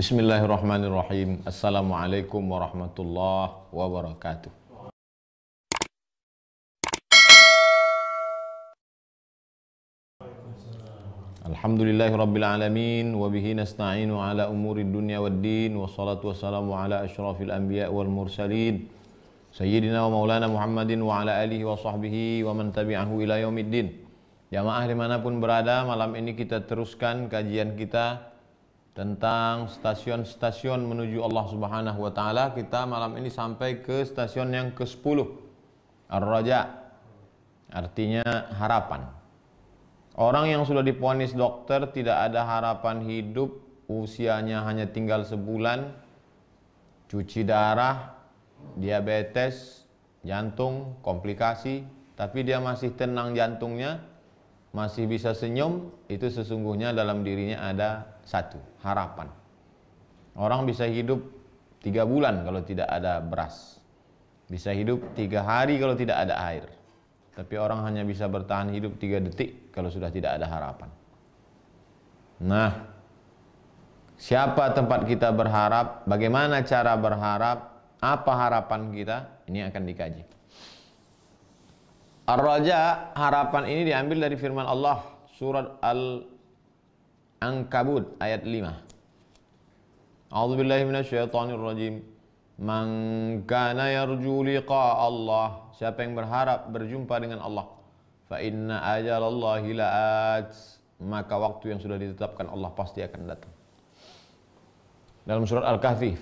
Bismillahirrahmanirrahim. Assalamualaikum warahmatullahi wabarakatuh. Alhamdulillahi rabbil alamin wa bihi nasta'inu ala umuri dunya waddin wassalatu wassalamu ala asyrafil anbiya wal mursalin sayyidina wa maulana Muhammadin wa ala alihi wa sahbihi wa man tabi'ahu ila yaumiddin. Jamaah dimanapun berada, malam ini kita teruskan kajian kita tentang stasiun-stasiun menuju Allah Subhanahu wa taala. Kita malam ini sampai ke stasiun yang ke-10, Ar-Raja, artinya harapan. Orang yang sudah divonis dokter tidak ada harapan hidup, usianya hanya tinggal sebulan, cuci darah, diabetes, jantung, komplikasi, tapi dia masih tenang jantungnya, masih bisa senyum, itu sesungguhnya dalam dirinya ada satu, harapan. Orang bisa hidup 3 bulan kalau tidak ada beras, bisa hidup 3 hari kalau tidak ada air. Tapi orang hanya bisa bertahan hidup 3 detik kalau sudah tidak ada harapan. Nah, siapa tempat kita berharap? Bagaimana cara berharap? Apa harapan kita? Ini akan dikaji. Ar-Raja, harapan ini diambil dari firman Allah, surat Al-Ankabut ayat 5. A'udzubillahi minasyaitonirrajim. Man kana yarju liqa Allah, siapa yang berharap berjumpa dengan Allah, fa inna ajalallahi la'at, maka waktu yang sudah ditetapkan Allah pasti akan datang. Dalam surat Al-Kahfi,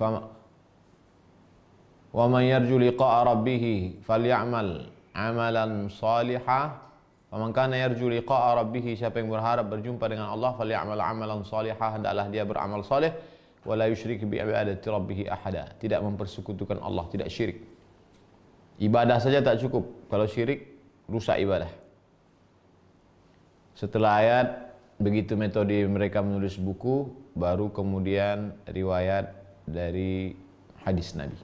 wa man yarju liqa rabbih falyamal amalan salihah. Wa man kana yarju liqa rabbih, siapa yang berharap berjumpa dengan Allah, falyamal amalan salihah, hendaklah dia beramal saleh. Wala yusyrik bi ibadati rabbih ahada, tidak mempersekutukan Allah, tidak syirik. Ibadah saja tak cukup, kalau syirik rusak ibadah. Setelah ayat, begitu metode mereka menulis buku, baru kemudian riwayat dari hadis Nabi.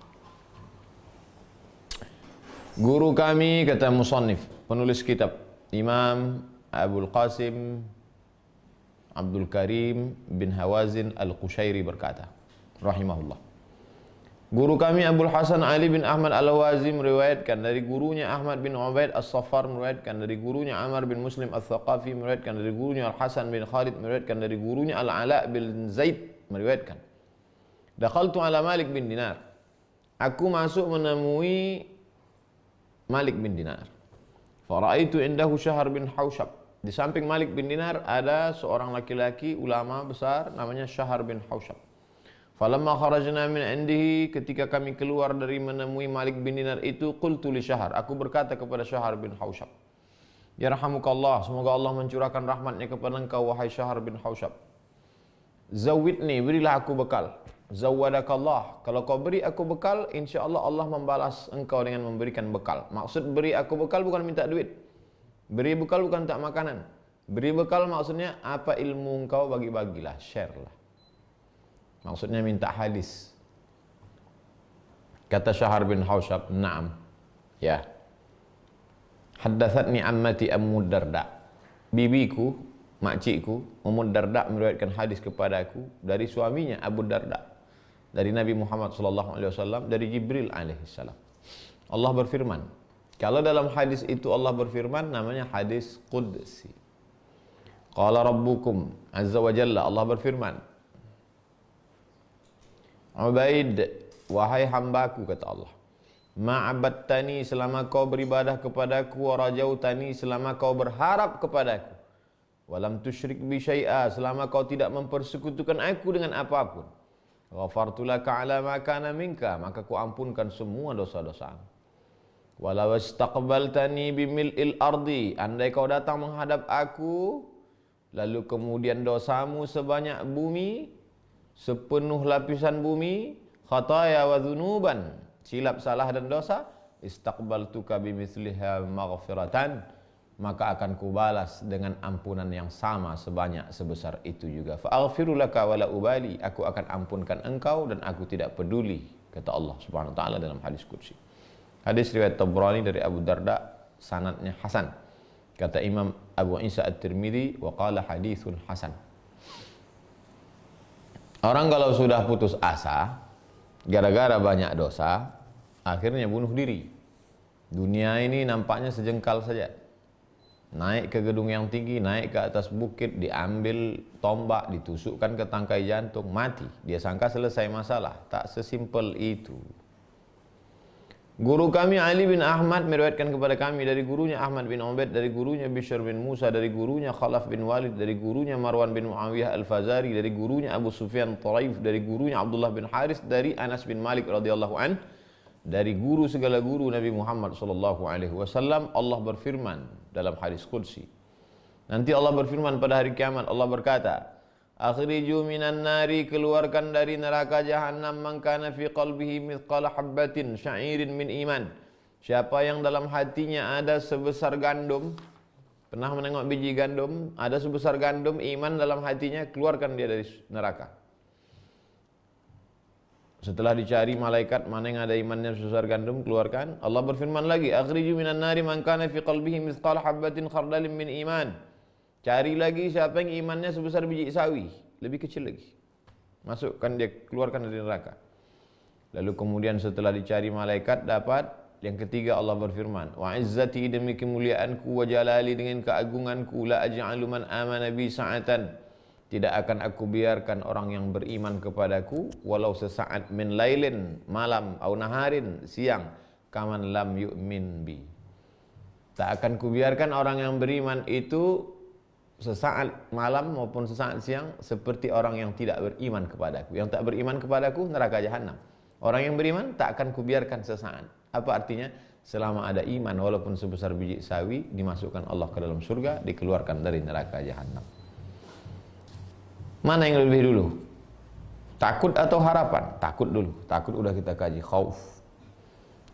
Guru kami, kata musannif, penulis kitab, Imam Abul Qasim Abdul Karim bin Hawazin Al-Qushairi berkata, rahimahullah, guru kami Abul Hasan Ali bin Ahmad Al-Wazi meriwayatkan dari gurunya Ahmad bin Ubaid As-Saffar, meriwayatkan dari gurunya Amr bin Muslim Al-Thaqafi, meriwayatkan dari gurunya Al-Hasan bin Khalid, meriwayatkan dari gurunya Al-Ala bin Zaid, meriwayatkan, dakhaltu ala Malik bin Dinar, aku masuk menemui Malik bin Dinar, faraitu indahu Syahr bin Haushab, di samping Malik bin Dinar ada seorang laki-laki ulama besar namanya Syahr bin Haushab. Falamma kharajna min indihi, ketika kami keluar dari menemui Malik bin Dinar itu, qultu li Syahr, aku berkata kepada Syahr bin Haushab, yarhamukallah, semoga Allah mencurahkan rahmatnya kepada engkau wahai Syahr bin Haushab. Zawidni, berilah aku bekal. Zawadakallah, kalau kau beri aku bekal, insyaallah Allah membalas engkau dengan memberikan bekal. Maksud beri aku bekal bukan minta duit. Beri bekal bukan tak makanan. Beri bekal maksudnya apa ilmu engkau bagi-bagilah, share lah. Maksudnya minta hadis. Kata Syahr bin Haushab, na'am, ya. Haddatsatni ammati Ummu Darda, bibiku, makcikku Ummu Darda meriwayatkan hadis kepadaku dari suaminya Abu Darda, dari Nabi Muhammad sallallahu alaihi wasallam, dari Jibril alaihi salam. Allah berfirman, kalau dalam hadis itu Allah berfirman, namanya hadis qudsi. Qala rabbukum azza wa jalla, Allah berfirman, Ubaid, wahai hambaku, kata Allah, ma'abadtani, selama kau beribadah kepadaku, wa rajautani, selama kau berharap kepadaku, walam tusyrik bi syai'a, selama kau tidak mempersekutukan aku dengan apapun, ghafartu laka ala ma kana minka, maka ku ampunkan semua dosa-dosamu. Walau istaqbaltani bimil'il ardi, andai kau datang menghadap aku, lalu kemudian dosamu sebanyak bumi, sepenuh lapisan bumi, khataya wa dzunuban, silap salah dan dosa, istaqbaltuka bimithliha maghfiratan, maka akan kubalas dengan ampunan yang sama sebanyak sebesar itu juga. Fa'aghfiru laka wa la ubali, aku akan ampunkan engkau dan aku tidak peduli, kata Allah Subhanahu wa taala dalam hadis qudsi. Hadis riwayat Tabrani dari Abu Darda, sanadnya hasan. Kata Imam Abu Isa At-Tirmidzi, wa qala haditsun hasan. Orang kalau sudah putus asa, gara-gara banyak dosa, akhirnya bunuh diri. Dunia ini nampaknya sejengkal saja. Naik ke gedung yang tinggi, naik ke atas bukit, diambil tombak, ditusukkan ke tangkai jantung, mati. Dia sangka selesai masalah. Tak sesimpel itu. Guru kami Ali bin Ahmad meriwayatkan kepada kami dari gurunya Ahmad bin Ubaid, dari gurunya Bishr bin Musa, dari gurunya Khalaf bin Walid, dari gurunya Marwan bin Muawiyah al-Fazari, dari gurunya Abu Sufyan Tharaif, dari gurunya Abdullah bin Haris, dari Anas bin Malik radhiyallahu an, dari guru segala guru Nabi Muhammad sallallahu alaihi wasallam, Allah berfirman dalam hadis qudsi. Nanti Allah berfirman pada hari kiamat, Allah berkata, "Akhriju minan nari," keluarkan dari neraka jahanam, "man kana fi qalbihi mithqala habbatin sya'irin min iman." Siapa yang dalam hatinya ada sebesar gandum, pernah menengok biji gandum, ada sebesar gandum iman dalam hatinya, keluarkan dia dari neraka. Setelah dicari malaikat mana yang ada imannya sebesar gandum, keluarkan. Allah berfirman lagi, "Akhriju minan nari man kana fi qalbihi mithqala habbatin khardalin min iman." Cari lagi siapa yang imannya sebesar biji sawi, lebih kecil lagi. Masukkan dia, keluarkan dari neraka. Lalu kemudian setelah dicari malaikat dapat, yang ketiga Allah berfirman, "Wa izzati," demi kemuliaanku, "wa jalali," dengan keagunganku, "la aj'alu man amana bi sa'atan." Tidak akan aku biarkan orang yang beriman kepadaku walau sesaat min lailin, malam, au naharin, siang, kaman lam yu'min bi. Tak akan kubiarkan orang yang beriman itu sesaat malam maupun sesaat siang seperti orang yang tidak beriman kepadaku. Yang tak beriman kepadaku neraka jahanam. Orang yang beriman tak akan kubiarkan sesaat. Apa artinya? Selama ada iman walaupun sebesar biji sawi, dimasukkan Allah ke dalam surga, dikeluarkan dari neraka jahanam. Mana yang lebih dulu? Takut atau harapan? Takut dulu. Takut udah kita kaji, khauf.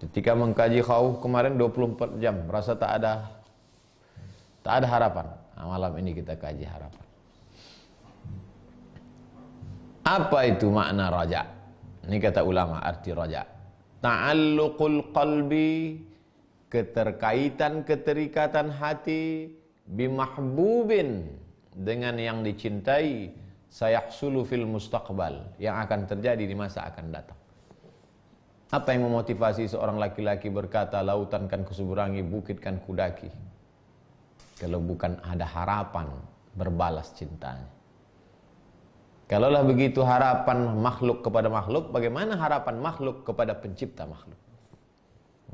Ketika mengkaji khauf kemarin 24 jam, rasa tak ada harapan. Nah, malam ini kita kaji harapan. Apa itu makna raja? Ini kata ulama arti raja. Ta'alluqul qalbi, keterikatan hati, bimahbubin, dengan yang dicintai, sayahsulu fil mustaqbal, yang akan terjadi di masa akan datang. Apa yang memotivasi seorang laki-laki berkata, "Lautan kan kuseberangi, bukit kan kudaki," kalau bukan ada harapan berbalas cintanya? Kalaulah begitu harapan makhluk kepada makhluk, bagaimana harapan makhluk kepada pencipta makhluk?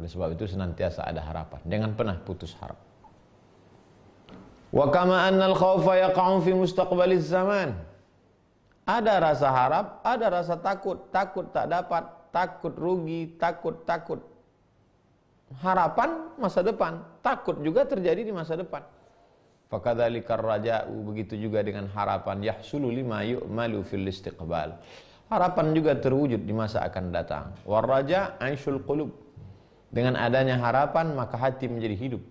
Oleh sebab itu senantiasa ada harapan, jangan pernah putus harap. Wa kama annal khaufa yaqa'u fi mustaqbaliz zaman. Ada rasa harap, ada rasa takut, takut tak dapat, takut rugi, takut. Harapan masa depan, takut juga terjadi di masa depan. Fakadzalikar raja'u, begitu juga dengan harapan, yahsulu lima yu'malu fil istiqbal. Harapan juga terwujud di masa akan datang. War raja' aishul qulub. Dengan adanya harapan maka hati menjadi hidup.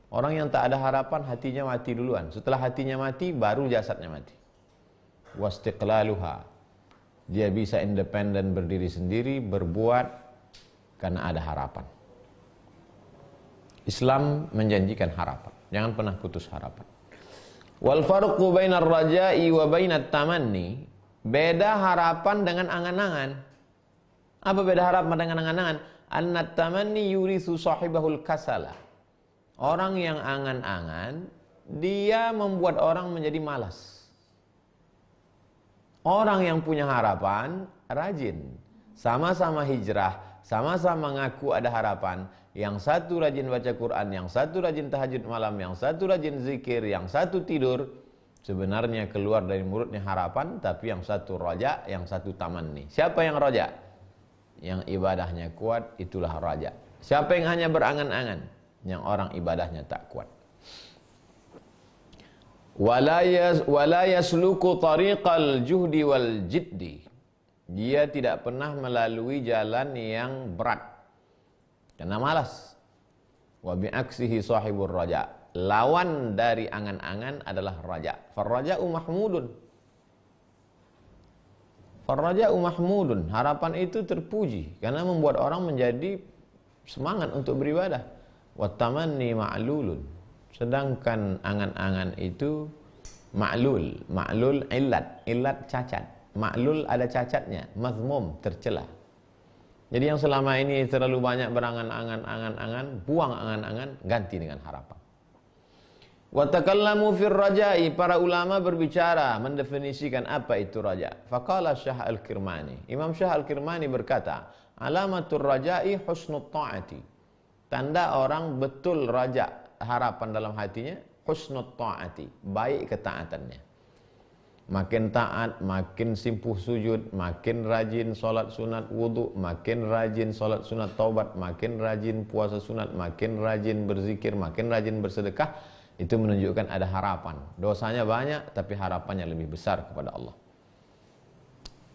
Orang yang tak ada harapan hatinya mati duluan. Setelah hatinya mati baru jasadnya mati. Wastiqlaluha, dia bisa independen, berdiri sendiri, berbuat karena ada harapan. Islam menjanjikan harapan, jangan pernah putus harapan. Wal farqu bainar raja'i wa bainat tamanni, beda harapan dengan angan-angan. Apa beda harapan dengan angan-angan? Annat tamanni yurithu sahibahul kasala. Orang yang angan-angan, dia membuat orang menjadi malas. Orang yang punya harapan, rajin. Sama-sama hijrah, sama-sama ngaku ada harapan. Yang satu rajin baca Quran, yang satu rajin tahajud malam, yang satu rajin zikir, yang satu tidur. Sebenarnya keluar dari mulutnya harapan, tapi yang satu raja, yang satu tamanni. Siapa yang raja? Yang ibadahnya kuat, itulah raja. Siapa yang hanya berangan-angan? Yang orang ibadahnya tak kuat. Wala yasluku tariqal juhdi wal jiddi. Dia tidak pernah melalui jalan yang berat karena malas. Wa bi'aksihi sahibur raja. Lawan dari angan-angan adalah raja. Farraja'u mahmudun. Farraja'u mahmudun. Harapan itu terpuji karena membuat orang menjadi semangat untuk beribadah. Wat tamanni ma'lulun. Sedangkan angan-angan itu ma'lul, illat cacat. Ma'lul ada cacatnya, mazmum tercela. Jadi yang selama ini terlalu banyak berangan-angan, buang angan-angan, ganti dengan harapan. Wa takallamu fir raja'i, para ulama berbicara mendefinisikan apa itu raja. Faqala Syah Al-Kirmani, Imam Syah Al-Kirmani berkata, alamatur raja'i husnut ta'ati. Tanda orang betul raja, harapan dalam hatinya, husnut ta'ati, baik ketaatannya. Makin taat, makin simpuh sujud, makin rajin solat sunat wudu, makin rajin solat sunat taubat, makin rajin puasa sunat, makin rajin berzikir, makin rajin bersedekah. Itu menunjukkan ada harapan. Dosanya banyak, tapi harapannya lebih besar kepada Allah.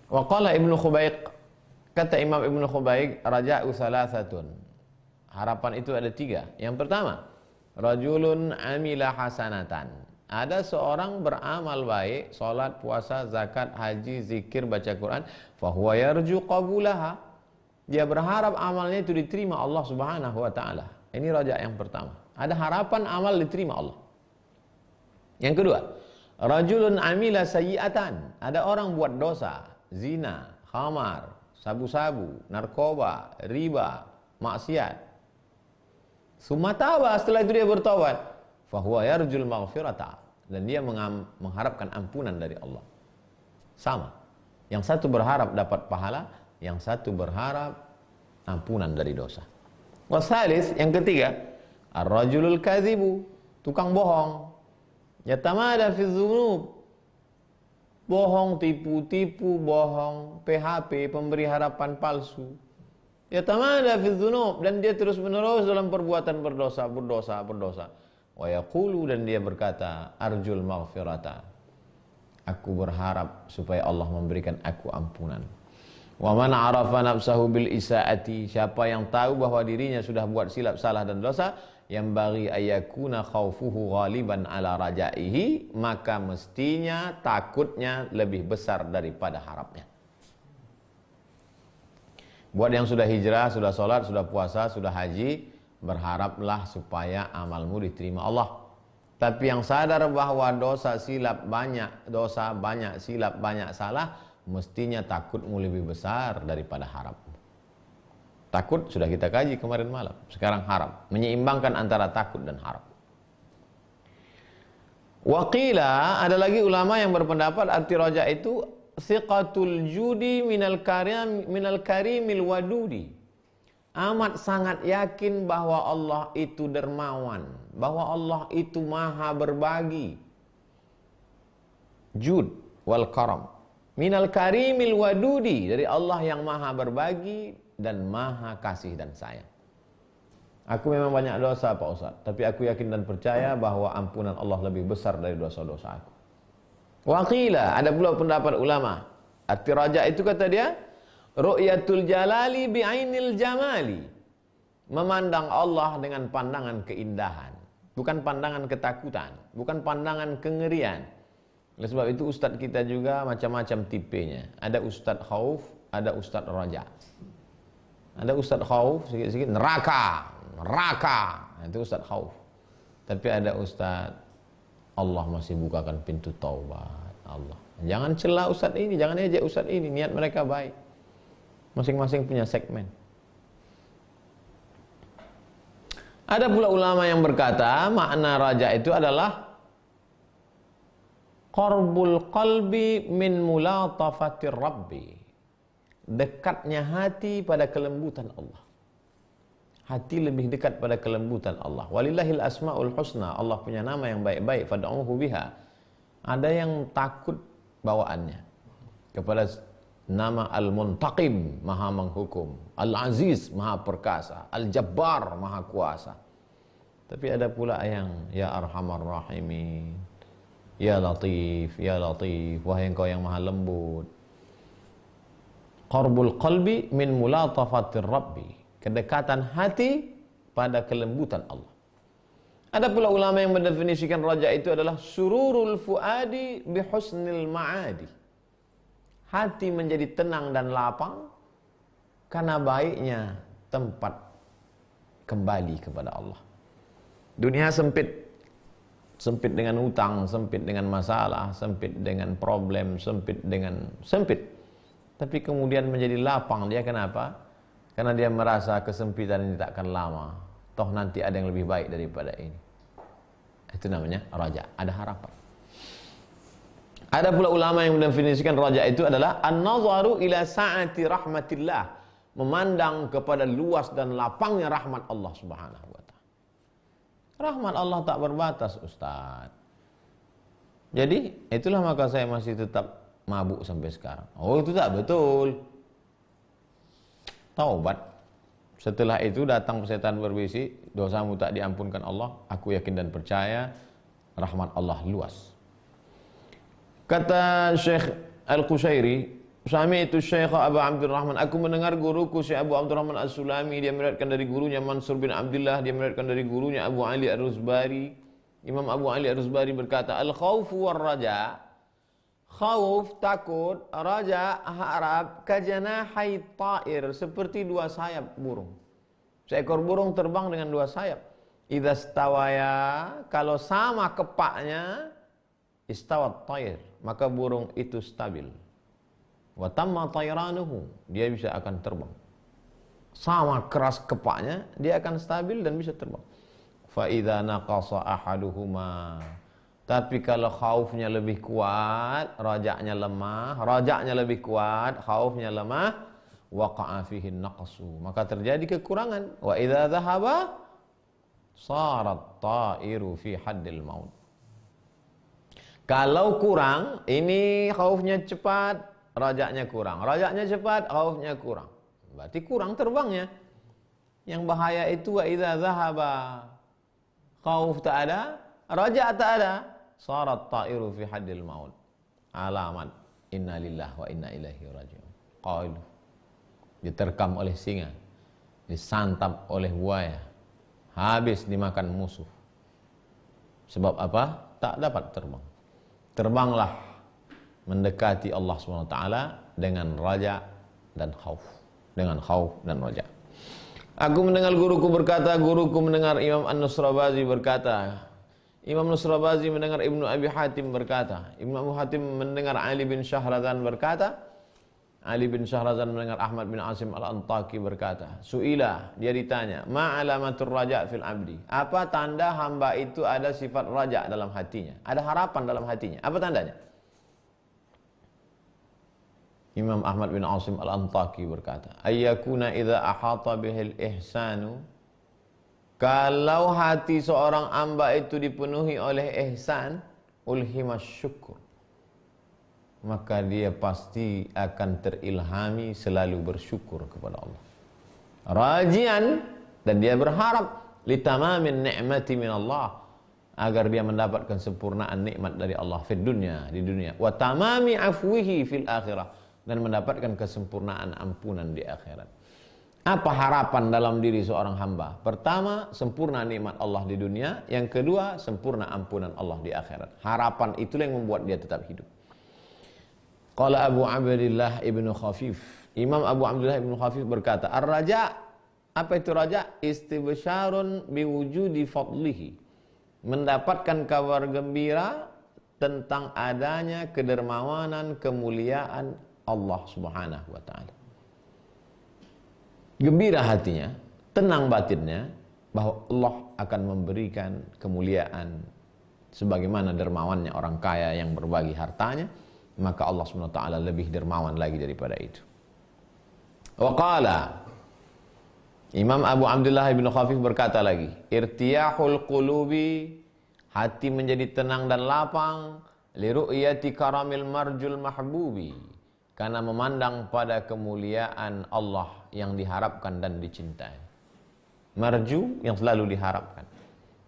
Wa qala Ibnu Khubayq, kata Imam Ibnu Khubayq, raja'u salasatun. Harapan itu ada 3. Yang pertama, rajulun amila hasanatan. Ada seorang beramal baik, salat, puasa, zakat, haji, zikir, baca Quran, fahuwa yarju qabulaha. Dia berharap amalnya itu diterima Allah Subhanahu wa taala. Ini raja yang pertama. Ada harapan amal diterima Allah. Yang kedua, rajulun amila sayyi'atan. Ada orang buat dosa, zina, khamar, sabu-sabu, narkoba, riba, maksiat. Summa taba, setelah itu dia bertobat, fahuwa yarjul maghfirata, dan dia mengharapkan ampunan dari Allah. Sama. Yang satu berharap dapat pahala, yang satu berharap ampunan dari dosa. Wasalis, yang ketiga, ar-rajulul kadzibu, tukang bohong. Yatamada fi dzunub, bohong, tipu-tipu, bohong, PHP, pemberi harapan palsu. Yatamada fi dzunub, dan dia terus-menerus dalam perbuatan berdosa. Wa yaqulu, dan dia berkata, arjul maghfirata, aku berharap supaya Allah memberikan aku ampunan. Wa man arafa nafsahu bil isaati, siapa yang tahu bahwa dirinya sudah buat silap, salah dan dosa, yang bagi ayakuna khaufuhu ghaliban ala rajaihi, maka mestinya takutnya lebih besar daripada harapnya. Buat yang sudah hijrah, sudah sholat, sudah puasa, sudah haji, berharaplah supaya amalmu diterima Allah. Tapi yang sadar bahwa dosa banyak silap, banyak salah, mestinya takutmu lebih besar daripada harapmu. Takut sudah kita kaji kemarin malam. Sekarang harap. Menyeimbangkan antara takut dan harap. Waqila, ada lagi ulama yang berpendapat arti raja itu thiqatul judi minal karimil wadudi. Amat sangat yakin bahwa Allah itu dermawan, bahwa Allah itu maha berbagi. Jud wal karam. Minal karimil wadudi, dari Allah yang maha berbagi dan maha kasih dan sayang. Aku memang banyak dosa Pak Ustaz, tapi aku yakin dan percaya bahwa ampunan Allah lebih besar dari dosa-dosa aku. Waqila, ada pula pendapat ulama, arti raja itu kata dia, ru'yatul jalali bi'ainil jamali, memandang Allah dengan pandangan keindahan, bukan pandangan ketakutan, bukan pandangan kengerian. Oleh sebab itu ustaz kita juga macam-macam tipenya. Ada ustaz khauf, ada ustaz raja. Ada ustaz khauf, sikit-sikit neraka, itu ustaz khauf. Tapi ada ustaz Allah masih bukakan pintu taubat. Allah, jangan celah ustaz ini, jangan ejek ustaz ini, niat mereka baik. Masing-masing punya segmen. Ada pula ulama yang berkata makna raja itu adalah qurbul qalbi min mulatafatir rabbi, dekatnya hati pada kelembutan Allah. Hati lebih dekat pada kelembutan Allah. Walillahil asmaul husna, Allah punya nama yang baik-baik, fad'uhu biha. Ada yang takut bawaannya kepada nama Al-Muntaqim, maha menghukum, Al-Aziz, maha perkasa, Al-Jabbar, maha kuasa. Tapi ada pula yang ya Arhamar Rahimin, ya Latif, wahai engkau yang maha lembut. Qurbul qalbi min mulatafatir rabbi, kedekatan hati pada kelembutan Allah. Ada pula ulama yang mendefinisikan raja itu adalah sururul fuadi bihusnil ma'adi, hati menjadi tenang dan lapang karena baiknya tempat kembali kepada Allah. Dunia sempit, Sempit dengan utang, sempit dengan masalah, sempit dengan problem, sempit dengan sempit. Tapi kemudian menjadi lapang. Dia kenapa? Karena dia merasa kesempitan ini tak akan lama. Toh nanti ada yang lebih baik daripada ini. Itu namanya raja, ada harapan. Ada pula ulama yang mendefinisikan raja itu adalah an-nazaru ila sa'ati rahmatillah, memandang kepada luas dan lapangnya rahmat Allah Subhanahu wa taala. Rahmat Allah tak berbatas, Ustaz. Jadi, itulah maka saya masih tetap mabuk sampai sekarang. Oh, itu tak betul. Taubat. Setelah itu datang setan berbisik, dosamu tak diampunkan Allah. Aku yakin dan percaya rahmat Allah luas. Kata Syekh Al-Qushairi, Sami'tu Syekh Abu Abdurrahman, aku mendengar guruku Syekh Abu Abdurrahman As-Sulami, dia meriwayatkan dari gurunya Mansur bin Abdullah, dia meriwayatkan dari gurunya Abu Ali Ar-Ruzbari. Imam Abu Ali Ar-Ruzbari berkata, al-khawfu war-raja, khawf takut, raja harap, kajanahai ta'ir, seperti dua sayap burung. Seekor burung terbang dengan dua sayap. Idza stawaya, kalau sama kepaknya, istawat ta'ir, maka burung itu stabil. Wa tamma tayranuhu, dia bisa akan terbang. Sama keras kepaknya, dia akan stabil dan bisa terbang. Fa idza naqasa ahaduhuma, tapi kalau khaufnya lebih kuat, rajaknya lemah, rajaknya lebih kuat, khaufnya lemah, waqa'a fihi naqsu, maka terjadi kekurangan. Wa idza dhahaba sarat ta'iru fi haddil maut. Kalau kurang, ini khaufnya cepat, rajaknya kurang. Rajaknya cepat, khaufnya kurang. Berarti kurang terbangnya. Yang bahaya itu wa idza dhahaba, khauf tak ada, rajak tak ada, sarat ta'iru fi haddil maut. Alamat inna lillahi wa inna ilaihi raji'un. Qalu, diterkam oleh singa, disantap oleh buaya, habis dimakan musuh. Sebab apa? Tak dapat terbang. Terbanglah mendekati Allah SWT dengan raja dan khauf. Dengan khauf dan raja. Aku mendengar guruku berkata, guruku mendengar Imam An-Nusrabazi berkata, Imam Nusrabazi mendengar Ibnu Abi Hatim berkata, Ibnu Abi Hatim mendengar Ali bin Syahrazan berkata, Ali bin Syahrazan mendengar Ahmad bin Asim Al-Antaki berkata, Su'ilah, dia ditanya, ma'alamatur raja' fil abdi, apa tanda hamba itu ada sifat raja' dalam hatinya, ada harapan dalam hatinya, apa tandanya? Imam Ahmad bin Asim Al-Antaki berkata, ayyakuna idza ahata bihil ihsanu, kalau hati seorang hamba itu dipenuhi oleh ihsan, ulhimas syukur, maka dia pasti akan terilhami selalu bersyukur kepada Allah. Rajian, dan dia berharap litamamin ni'mati min Allah, agar dia mendapatkan sempurnaan nikmat dari Allah di dunia, wa tamami afwihi fil akhirah, dan mendapatkan kesempurnaan ampunan di akhirat. Apa harapan dalam diri seorang hamba? Pertama, sempurna nikmat Allah di dunia. Yang kedua, sempurna ampunan Allah di akhirat. Harapan itulah yang membuat dia tetap hidup. Qala Abu Abdillah ibnu Khafif, Imam Abu Abdillah ibnu Khafif berkata, ar-raja, apa itu raja? Istibsyarun biwujudi fadlihi, mendapatkan kabar gembira tentang adanya kedermawanan, kemuliaan Allah Subhanahu wa taala. Gembira hatinya, tenang batinnya, bahwa Allah akan memberikan kemuliaan sebagaimana dermawannya orang kaya yang berbagi hartanya, maka Allah SWT lebih dermawan lagi daripada itu. Wa qala, Imam Abu Abdullah ibn Khafif berkata lagi, irtiyahul qulubi, hati menjadi tenang dan lapang, li ru'yati karamil marjul mahbubi, karena memandang pada kemuliaan Allah yang diharapkan dan dicintai. Marju, yang selalu diharapkan.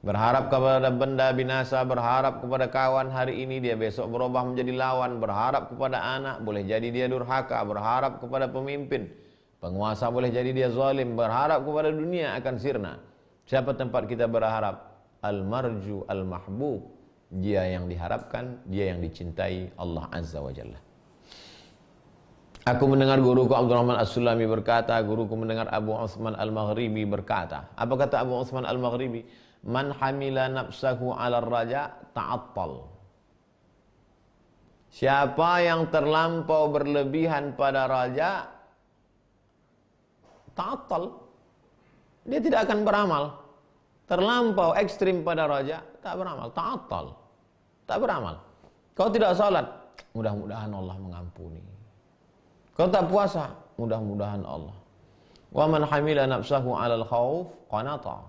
Berharap kepada benda binasa, berharap kepada kawan hari ini, dia besok berubah menjadi lawan. Berharap kepada anak, boleh jadi dia durhaka. Berharap kepada pemimpin, penguasa, boleh jadi dia zalim. Berharap kepada dunia akan sirna. Siapa tempat kita berharap? Al-marju al-mahbub, dia yang diharapkan, dia yang dicintai Allah Azza wa Jalla. Aku mendengar guruku Abdurrahman As-Sulami berkata, guruku mendengar Abu Utsman Al-Maghribi berkata. Apa kata Abu Utsman Al-Maghribi? Man hamila nafsahu 'ala raja ta'attal. Siapa yang terlampau berlebihan pada raja, ta'attal. Dia tidak akan beramal. Terlampau ekstrim pada raja, tak beramal. Ta'attal. Tak beramal. Kau tidak salat, mudah-mudahan Allah mengampuni. Kau tak puasa, mudah-mudahan Allah. Wa man hamila nafsahu 'alal khauf qanata.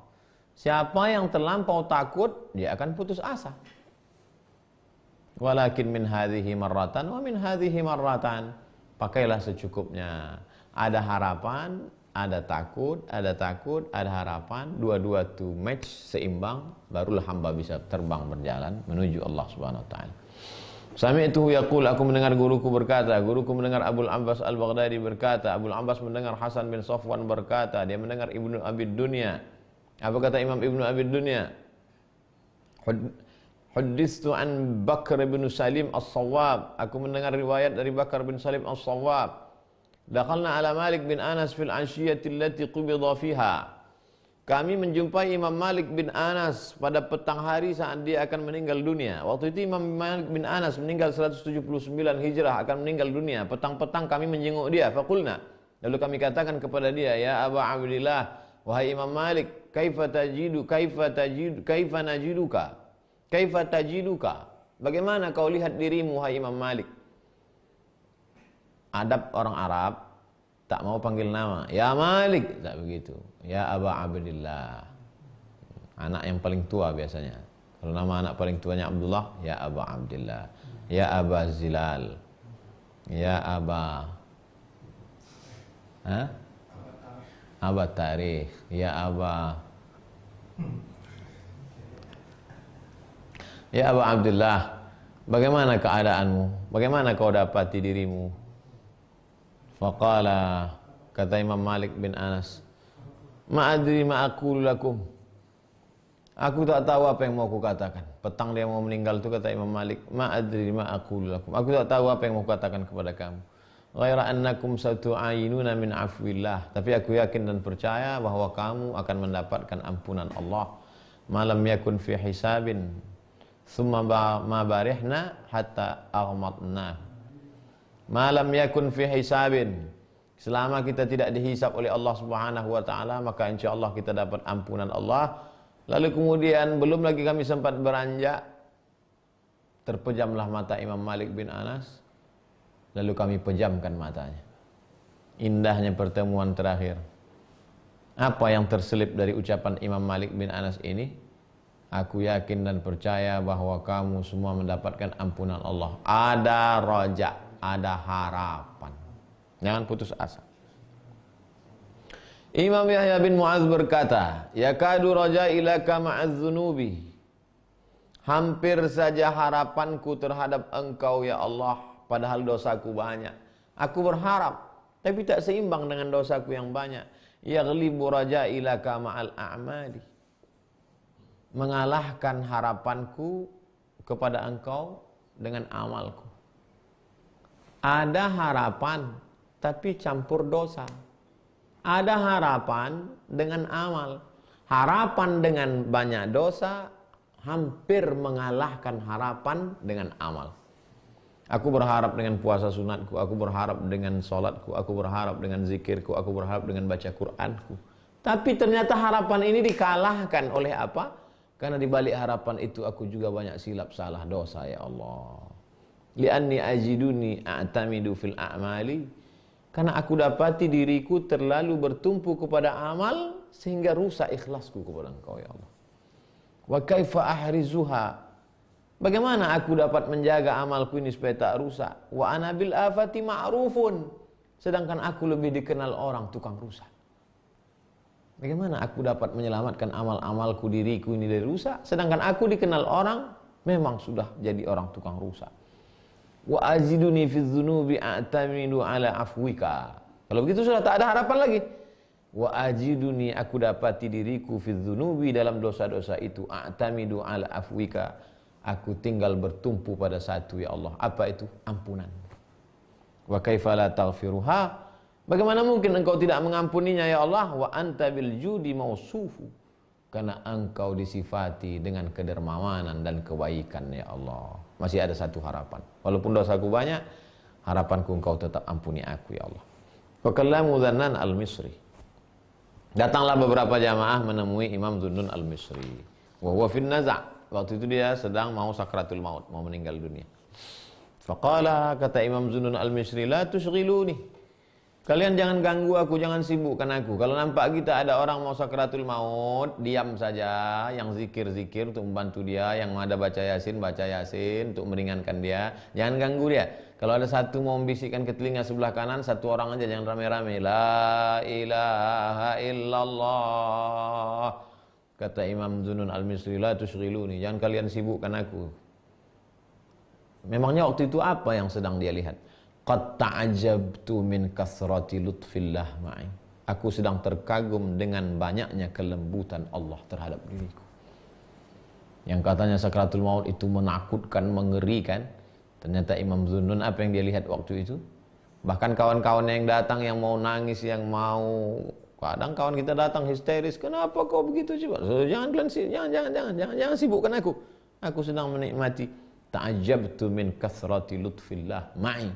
Siapa yang terlampau takut, dia akan putus asa. Walakin min hadhihi marratan wa min hadhihi marratan. Pakailah secukupnya. Ada harapan, ada takut, ada harapan. Dua-dua tu match seimbang, barulah hamba bisa terbang berjalan menuju Allah Subhanahu wa taala. Sami'tuhu yaqul, aku mendengar guruku berkata, guruku mendengar Abul Abbas Al-Baghdadi berkata, Abul Abbas mendengar Hasan bin Safwan berkata, dia mendengar Ibnu Abi Dunya. Apa kata Imam Ibnu Abi Dunya? Hadithu an Bakr bin Salim As-Sawwab. Aku mendengar riwayat dari Bakar bin Salim As-Sawwab. Dakhalna ala Malik bin Anas fil anshiyati allati qubida fiha. Kami menjumpai Imam Malik bin Anas pada petang hari saat dia akan meninggal dunia. Waktu itu Imam Malik bin Anas meninggal 179 Hijrah, akan meninggal dunia. Petang-petang kami menjenguk dia. Faqulna. Lalu kami katakan kepada dia, ya Aba Abdillah, wahai Imam Malik, kaifa tajiduka? Bagaimana kau lihat dirimu, wahai Imam Malik? Adab orang Arab, tak mau panggil nama. Ya Malik, tak begitu. Ya Aba Abdillah. Anak yang paling tua biasanya. Kalau nama anak paling tuanya Abdullah, ya Aba Abdillah. Ya Aba Zilal. Ya Aba Aba Tarikh. Ya Aba Ya Aba Abdillah. Bagaimana keadaanmu? Bagaimana kau dapati dirimu? Faqala, kata Imam Malik bin Anas, ma'adri ma'akul lakum. Aku tak tahu apa yang mau aku katakan. Petang dia mau meninggal itu kata Imam Malik, ma'adri ma'akul lakum. Aku tak tahu apa yang mau katakan kepada kamu. Ghaira annakum satu'ayinuna min afwillah. Tapi aku yakin dan percaya bahwa kamu akan mendapatkan ampunan Allah. Malam yakun fi hisabin, thumma ma barihna hatta aghmatna. Malam yakun fi hisabin, selama kita tidak dihisab oleh Allah Subhanahu wa taala, maka insyaallah kita dapat ampunan Allah. Lalu kemudian belum lagi kami sempat beranjak, terpejamlah mata Imam Malik bin Anas. Lalu kami pejamkan matanya. Indahnya pertemuan terakhir. Apa yang terselip dari ucapan Imam Malik bin Anas ini? Aku yakin dan percaya bahwa kamu semua mendapatkan ampunan Allah. Ada raja, ada harapan. Jangan putus asa. Imam Yahya bin Mu'adz berkata, yakadu rajailaka ma'adz-dzunubi. Hampir saja harapanku terhadap engkau ya Allah, padahal dosaku banyak. Aku berharap, tapi tak seimbang dengan dosaku yang banyak. Yaghlibu rajailaka ma'al a'mali. Mengalahkan harapanku kepada engkau dengan amalku. Ada harapan, tapi campur dosa. Ada harapan dengan amal. Harapan dengan banyak dosa hampir mengalahkan harapan dengan amal. Aku berharap dengan puasa sunatku, aku berharap dengan sholatku, aku berharap dengan zikirku, aku berharap dengan baca Qur'anku. Tapi ternyata harapan ini dikalahkan oleh apa? Karena di balik harapan itu aku juga banyak silap salah dosa ya Allah. Li'anni ajiduni a'tamidu fil a'mali. Karena aku dapati diriku terlalu bertumpu kepada amal sehingga rusak ikhlasku kepada Engkau ya Allah. Wa kaifa ahrizuha? Bagaimana aku dapat menjaga amalku ini supaya tak rusak? Wa ana bil afati ma'rufun. Sedangkan aku lebih dikenal orang tukang rusak. Bagaimana aku dapat menyelamatkan amal-amalku diriku ini dari rusak? Sedangkan aku dikenal orang memang sudah jadi orang tukang rusak. Wa aziduni fi dzunubi a'tamidu ala afwika. Kalau begitu sudah tak ada harapan lagi. Wa ajiduni, aku dapati diriku fi dzunubi, dalam dosa-dosa itu, a'tamidu ala afwika. Aku tinggal bertumpu pada satu ya Allah. Apa itu? Ampunan. Wa kaifa la taghfiruha? Bagaimana mungkin engkau tidak mengampuninya ya Allah? Wa anta bil judi mausufu. Karena engkau disifati dengan kedermawanan dan kebaikan ya Allah. Masih ada satu harapan. Walaupun dosaku banyak, harapanku engkau tetap ampuni aku ya Allah. Wa kallamu Dzannan al-Misri. Datanglah beberapa jamaah menemui Imam Dzunnun al-Misri. Wa huwa fin naza'. Waktu itu dia sedang mau sakratul maut, mau meninggal dunia. Faqala, kata Imam Dzunnun al-Misri, la tushghiluni. Kalian jangan ganggu aku, jangan sibukkan aku. Kalau nampak kita ada orang mau sakratul maut, diam saja. Yang zikir-zikir untuk membantu dia, yang ada baca yasin untuk meringankan dia. Jangan ganggu dia. Kalau ada satu mau membisikkan ke telinga sebelah kanan, satu orang aja, jangan rame-rame. La ilaha illallah. Kata Imam Dzunnun al-Misri, la tushghiluni. Jangan kalian sibukkan aku. Memangnya waktu itu apa yang sedang dia lihat? Qad ta'ajabtu min kasrati lutfillah ma'i. Aku sedang terkagum dengan banyaknya kelembutan Allah terhadap diriku. Yang katanya sakratul maut itu menakutkan, mengerikan. Ternyata Imam Dzunnun apa yang dia lihat waktu itu? Bahkan kawan-kawan yang datang yang mau nangis, yang mau, kadang kawan kita datang histeris, kenapa kau begitu coba? So, jangan sibukkan aku. Aku sedang menikmati. Ta'ajabtu min kasrati lutfillah ma'i.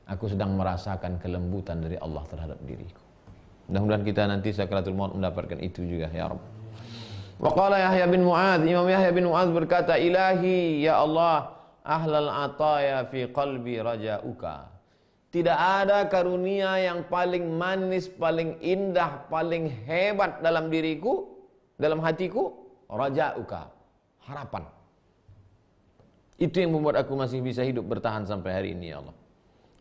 Aku sedang merasakan kelembutan dari Allah terhadap diriku. Mudah-mudahan kita nanti sakratul maut mendapatkan itu juga ya Rabb. Wa qala Yahya bin Mu'adz, Imam Yahya bin Mu'adz berkata, Ilahi ya Allah, ahlal ataya fi qalbi raja'uka. Tidak ada karunia yang paling manis, paling indah, paling hebat dalam diriku, dalam hatiku, raja'uka, harapan. Itu yang membuat aku masih bisa hidup bertahan sampai hari ini ya Allah.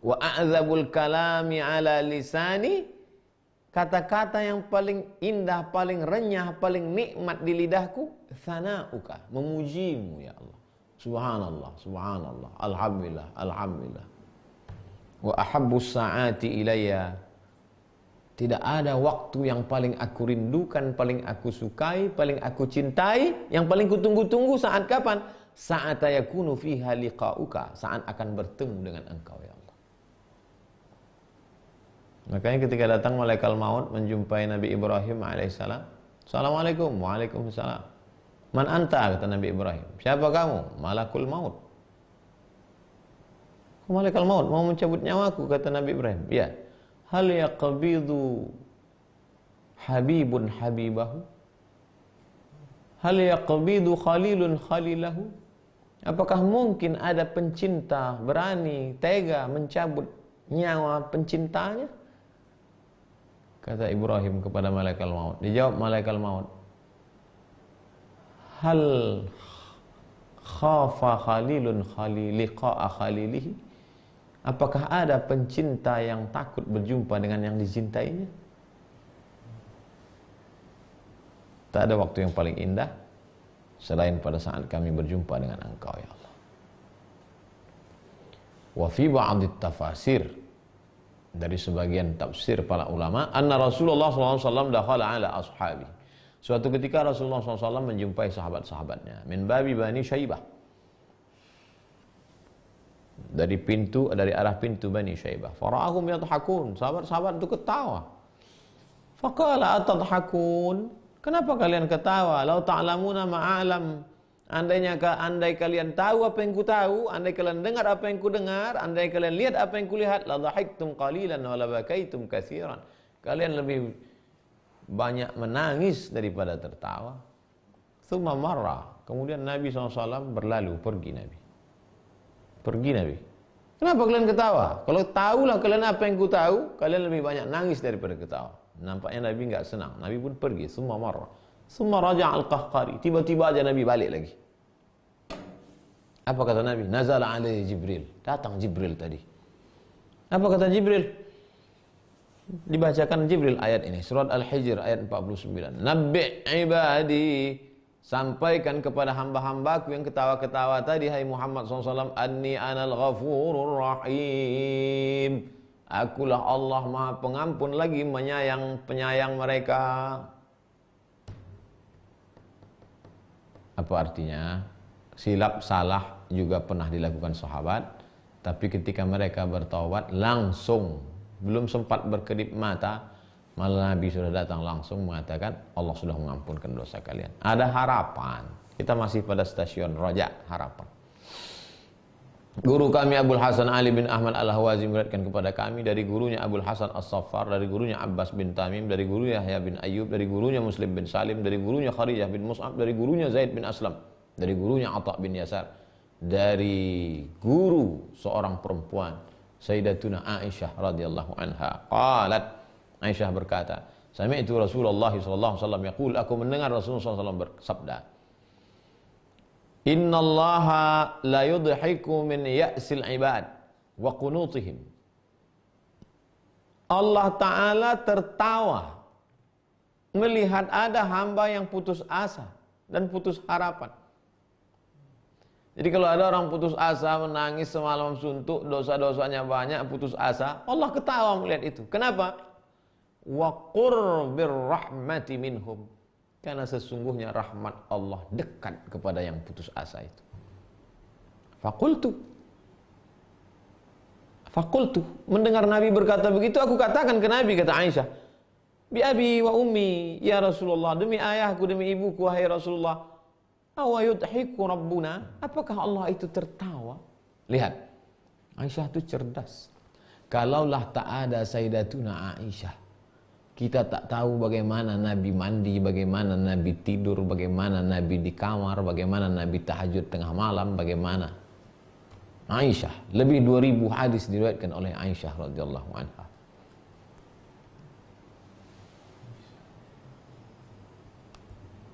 Wa a'zabul kalami ala lisani, kata-kata yang paling indah, paling renyah, paling nikmat di lidahku, tsana'uka, memujimu ya Allah. Subhanallah, subhanallah, alhamdulillah, alhamdulillah. Wa ahabbus sa'ati ilayya, tidak ada waktu yang paling aku rindukan, paling aku sukai, paling aku cintai, yang paling kutunggu-tunggu saat kapan? Saat yakunu fiha liqa'uka, saat akan bertemu dengan engkau ya Allah. Makanya ketika datang malaikat maut menjumpai Nabi Ibrahim alaihissalam, Assalamualaikum, waalaikumsalam. Man anta, kata Nabi Ibrahim. Siapa kamu? Malakul maut. Malaikat maut mau mencabut nyawaku, kata Nabi Ibrahim. Ya. Hal yaqbidu habibun habibahu? Hal yaqbidu khalilun khalilahu? Apakah mungkin ada pencinta berani, tega mencabut nyawa pencintanya? Kata Ibrahim kepada malaikat maut. Dijawab malaikat maut, hal khafa khalilun liqa'a khalilihi? Apakah ada pencinta yang takut berjumpa dengan yang dicintainya? Tak ada waktu yang paling indah selain pada saat kami berjumpa dengan engkau ya Allah. Wa fi ba'dit tafasir, dari sebagian tafsir para ulama, anna Rasulullah SAW dakhala ala ashabi. Suatu ketika Rasulullah SAW menjumpai sahabat-sahabatnya, min babi Bani Syaibah, dari arah pintu Bani Syaibah. Fara'ahum yadhakun, sahabat-sahabat itu ketawa. Faqala atadhakun, kenapa kalian ketawa? Lau ta'lamuna ma'alam, andai kalian tahu apa yang ku tahu, andai kalian dengar apa yang ku dengar, andai kalian lihat apa yang ku lihat, la dhahiktum qalilan wa la bakaitum katsiran. Kalian lebih banyak menangis daripada tertawa. Tsumma marra, kemudian Nabi SAW berlalu, pergi Nabi. Kenapa kalian ketawa? Kalau tahulah kalian apa yang ku tahu, kalian lebih banyak nangis daripada ketawa. Nampaknya Nabi enggak senang. Nabi pun pergi. Tsumma marra, tsumma raja' al-Qahqari. Tiba-tiba aja Nabi balik lagi. Apa kata Nabi? Nazala alaihi Jibril. Datang Jibril tadi. Apa kata Jibril? Dibacakan Jibril ayat ini, surat Al-Hijr ayat 49. Nabbi' ibadi, sampaikan kepada hamba-hambaku yang ketawa-ketawa tadi, hai Muhammad SAW, anni anal ghafurur rahim. Akulah Allah Maha Pengampun lagi penyayang mereka. Apa artinya? Silap salah juga pernah dilakukan sahabat. Tapi ketika mereka bertaubat langsung, belum sempat berkedip mata, malah Nabi sudah datang langsung mengatakan Allah sudah mengampunkan dosa kalian. Ada harapan. Kita masih pada stasiun Raja, harapan. Guru kami Abdul Hasan Ali bin Ahmad Al-Hawazi meriwayatkan kepada kami dari gurunya Abdul Hasan As-Saffar, dari gurunya Abbas bin Tamim, dari gurunya Yahya bin Ayyub, dari gurunya Muslim bin Salim, dari gurunya Kharijah bin Mus'ab, dari gurunya Zaid bin Aslam, dari gurunya Atha bin Yasar, dari guru seorang perempuan Sayyidatuna Aisyah radhiyallahu anha. Qalat, Aisyah berkata, sami'tu Rasulullah sallallahu alaihi wasallam yaqul, aku mendengar Rasulullah sallallahu alaihi wasallam bersabda, innallaha la yudhiku min ya'sil ibad wa qunutihim. Allah Ta'ala tertawa melihat ada hamba yang putus asa dan putus harapan. Jadi kalau ada orang putus asa, menangis semalam suntuk, dosa-dosanya banyak, putus asa, Allah ketawa melihat itu. Kenapa? Wa qurbir rahmati minhum. Karena sesungguhnya rahmat Allah dekat kepada yang putus asa itu. Fakultu, mendengar Nabi berkata begitu, aku katakan ke Nabi, kata Aisyah, bi abi wa ummi ya Rasulullah, demi ayahku, demi ibuku, wahai Rasulullah, awa yudhiku rabbuna, apakah Allah itu tertawa? Lihat, Aisyah itu cerdas. Kalaulah tak ada Sayyidatuna Aisyah, kita tak tahu bagaimana Nabi mandi, bagaimana Nabi tidur, bagaimana Nabi di kamar, bagaimana Nabi tahajud tengah malam, bagaimana. Aisyah, lebih 2000 hadis diriwayatkan oleh Aisyah radhiyallahu anha.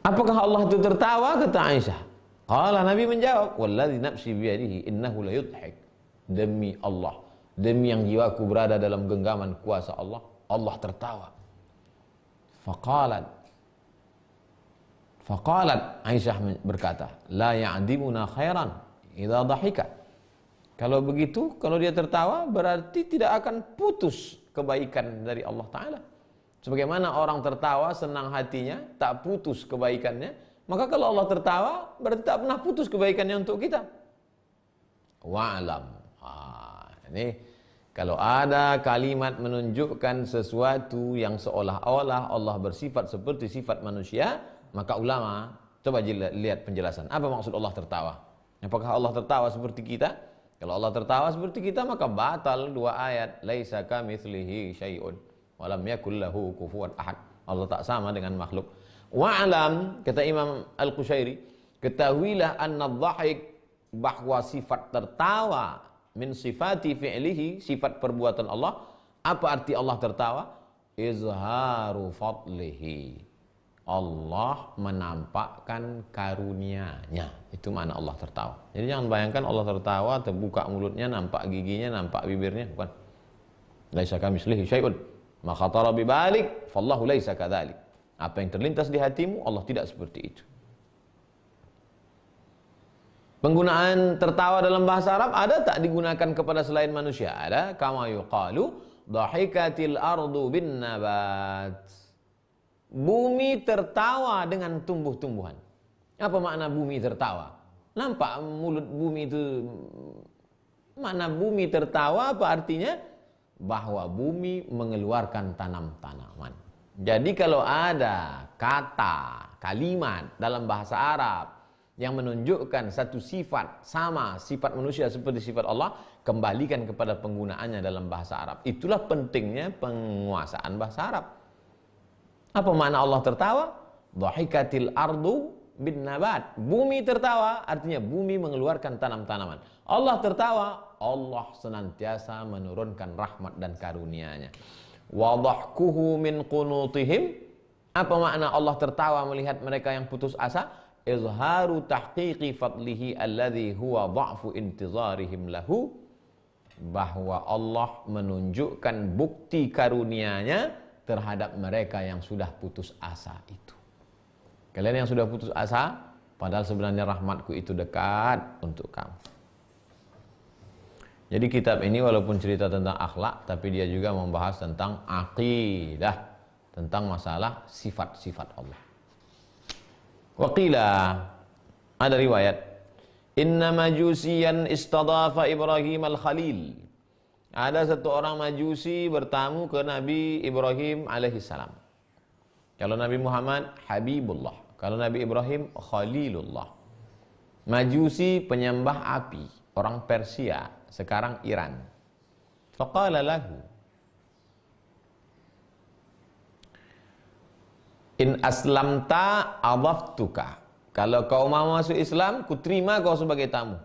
Apakah Allah itu tertawa? Kata Aisyah. Qala, Nabi menjawab, walladzi nafsi biyadihi innahu la yudhik. Demi Allah, demi yang jiwaku berada dalam genggaman kuasa Allah, Allah tertawa. Faqalat Aisyah berkata, la ya'dimuna khairan idza dhahika. Kalau begitu, kalau dia tertawa, berarti tidak akan putus kebaikan dari Allah Ta'ala. Sebagaimana orang tertawa, senang hatinya, tak putus kebaikannya, maka kalau Allah tertawa, berarti tak pernah putus kebaikannya untuk kita. Wa'alam. Ini kalau ada kalimat menunjukkan sesuatu yang seolah-olah Allah bersifat seperti sifat manusia, maka ulama coba lihat penjelasan. Apa maksud Allah tertawa? Apakah Allah tertawa seperti kita? Kalau Allah tertawa seperti kita, maka batal dua ayat, laisa kamitslihi syai'un wa lam yakul lahu kufuwan ahad. Allah tak sama dengan makhluk. Wa'lam, kata Imam Al-Qushairi, ketahuilah anna dhahik, bahwa sifat tertawa min sifati fi'lihi, sifat perbuatan Allah. Apa arti Allah tertawa? Izharu fadlihi, Allah menampakkan karunia-Nya. Itu makna Allah tertawa. Jadi jangan bayangkan Allah tertawa, terbuka mulutnya, nampak giginya, nampak bibirnya, bukan. Laisa kamitslihi syai'un ma khatara bi balik fallahu laisa kadzalik. Apa yang terlintas di hatimu, Allah tidak seperti itu. Penggunaan tertawa dalam bahasa Arab ada tak digunakan kepada selain manusia? Ada. Kama yuqalu dhahikatil ardu bin nabat. Bumi tertawa dengan tumbuh-tumbuhan. Apa makna bumi tertawa? Nampak mulut bumi itu. Makna bumi tertawa apa artinya? Bahwa bumi mengeluarkan tanam-tanaman. Jadi kalau ada kata, kalimat dalam bahasa Arab yang menunjukkan satu sifat sama sifat manusia seperti sifat Allah, kembalikan kepada penggunaannya dalam bahasa Arab. Itulah pentingnya penguasaan bahasa Arab. Apa makna Allah tertawa? Dhahikatil ardu bin nabat. Bumi tertawa artinya bumi mengeluarkan tanam-tanaman. Allah tertawa, Allah senantiasa menurunkan rahmat dan karunia-Nya. Wa dhahkuhu min qunutihim. Apa makna Allah tertawa melihat mereka yang putus asa? Izharu tahqiqi fadlihi alladhi huwa dha'fu intizarihim lahu, bahwa Allah menunjukkan bukti karunia-Nya terhadap mereka yang sudah putus asa itu. Kalian yang sudah putus asa, padahal sebenarnya rahmatku itu dekat untuk kamu. Jadi kitab ini walaupun cerita tentang akhlak, tapi dia juga membahas tentang aqidah, tentang masalah sifat-sifat Allah. Waqila, ada riwayat, Inna majusiyan istadafa Ibrahim al-Khalil. Ada satu orang majusi bertamu ke Nabi Ibrahim alaihissalam. Kalau Nabi Muhammad Habibullah, kalau Nabi Ibrahim Khalilullah. Majusi penyembah api, orang Persia, sekarang Iran. Faqala lahu, in aslamta adaftuka. Kalau kau mau masuk Islam, ku terima kau sebagai tamu.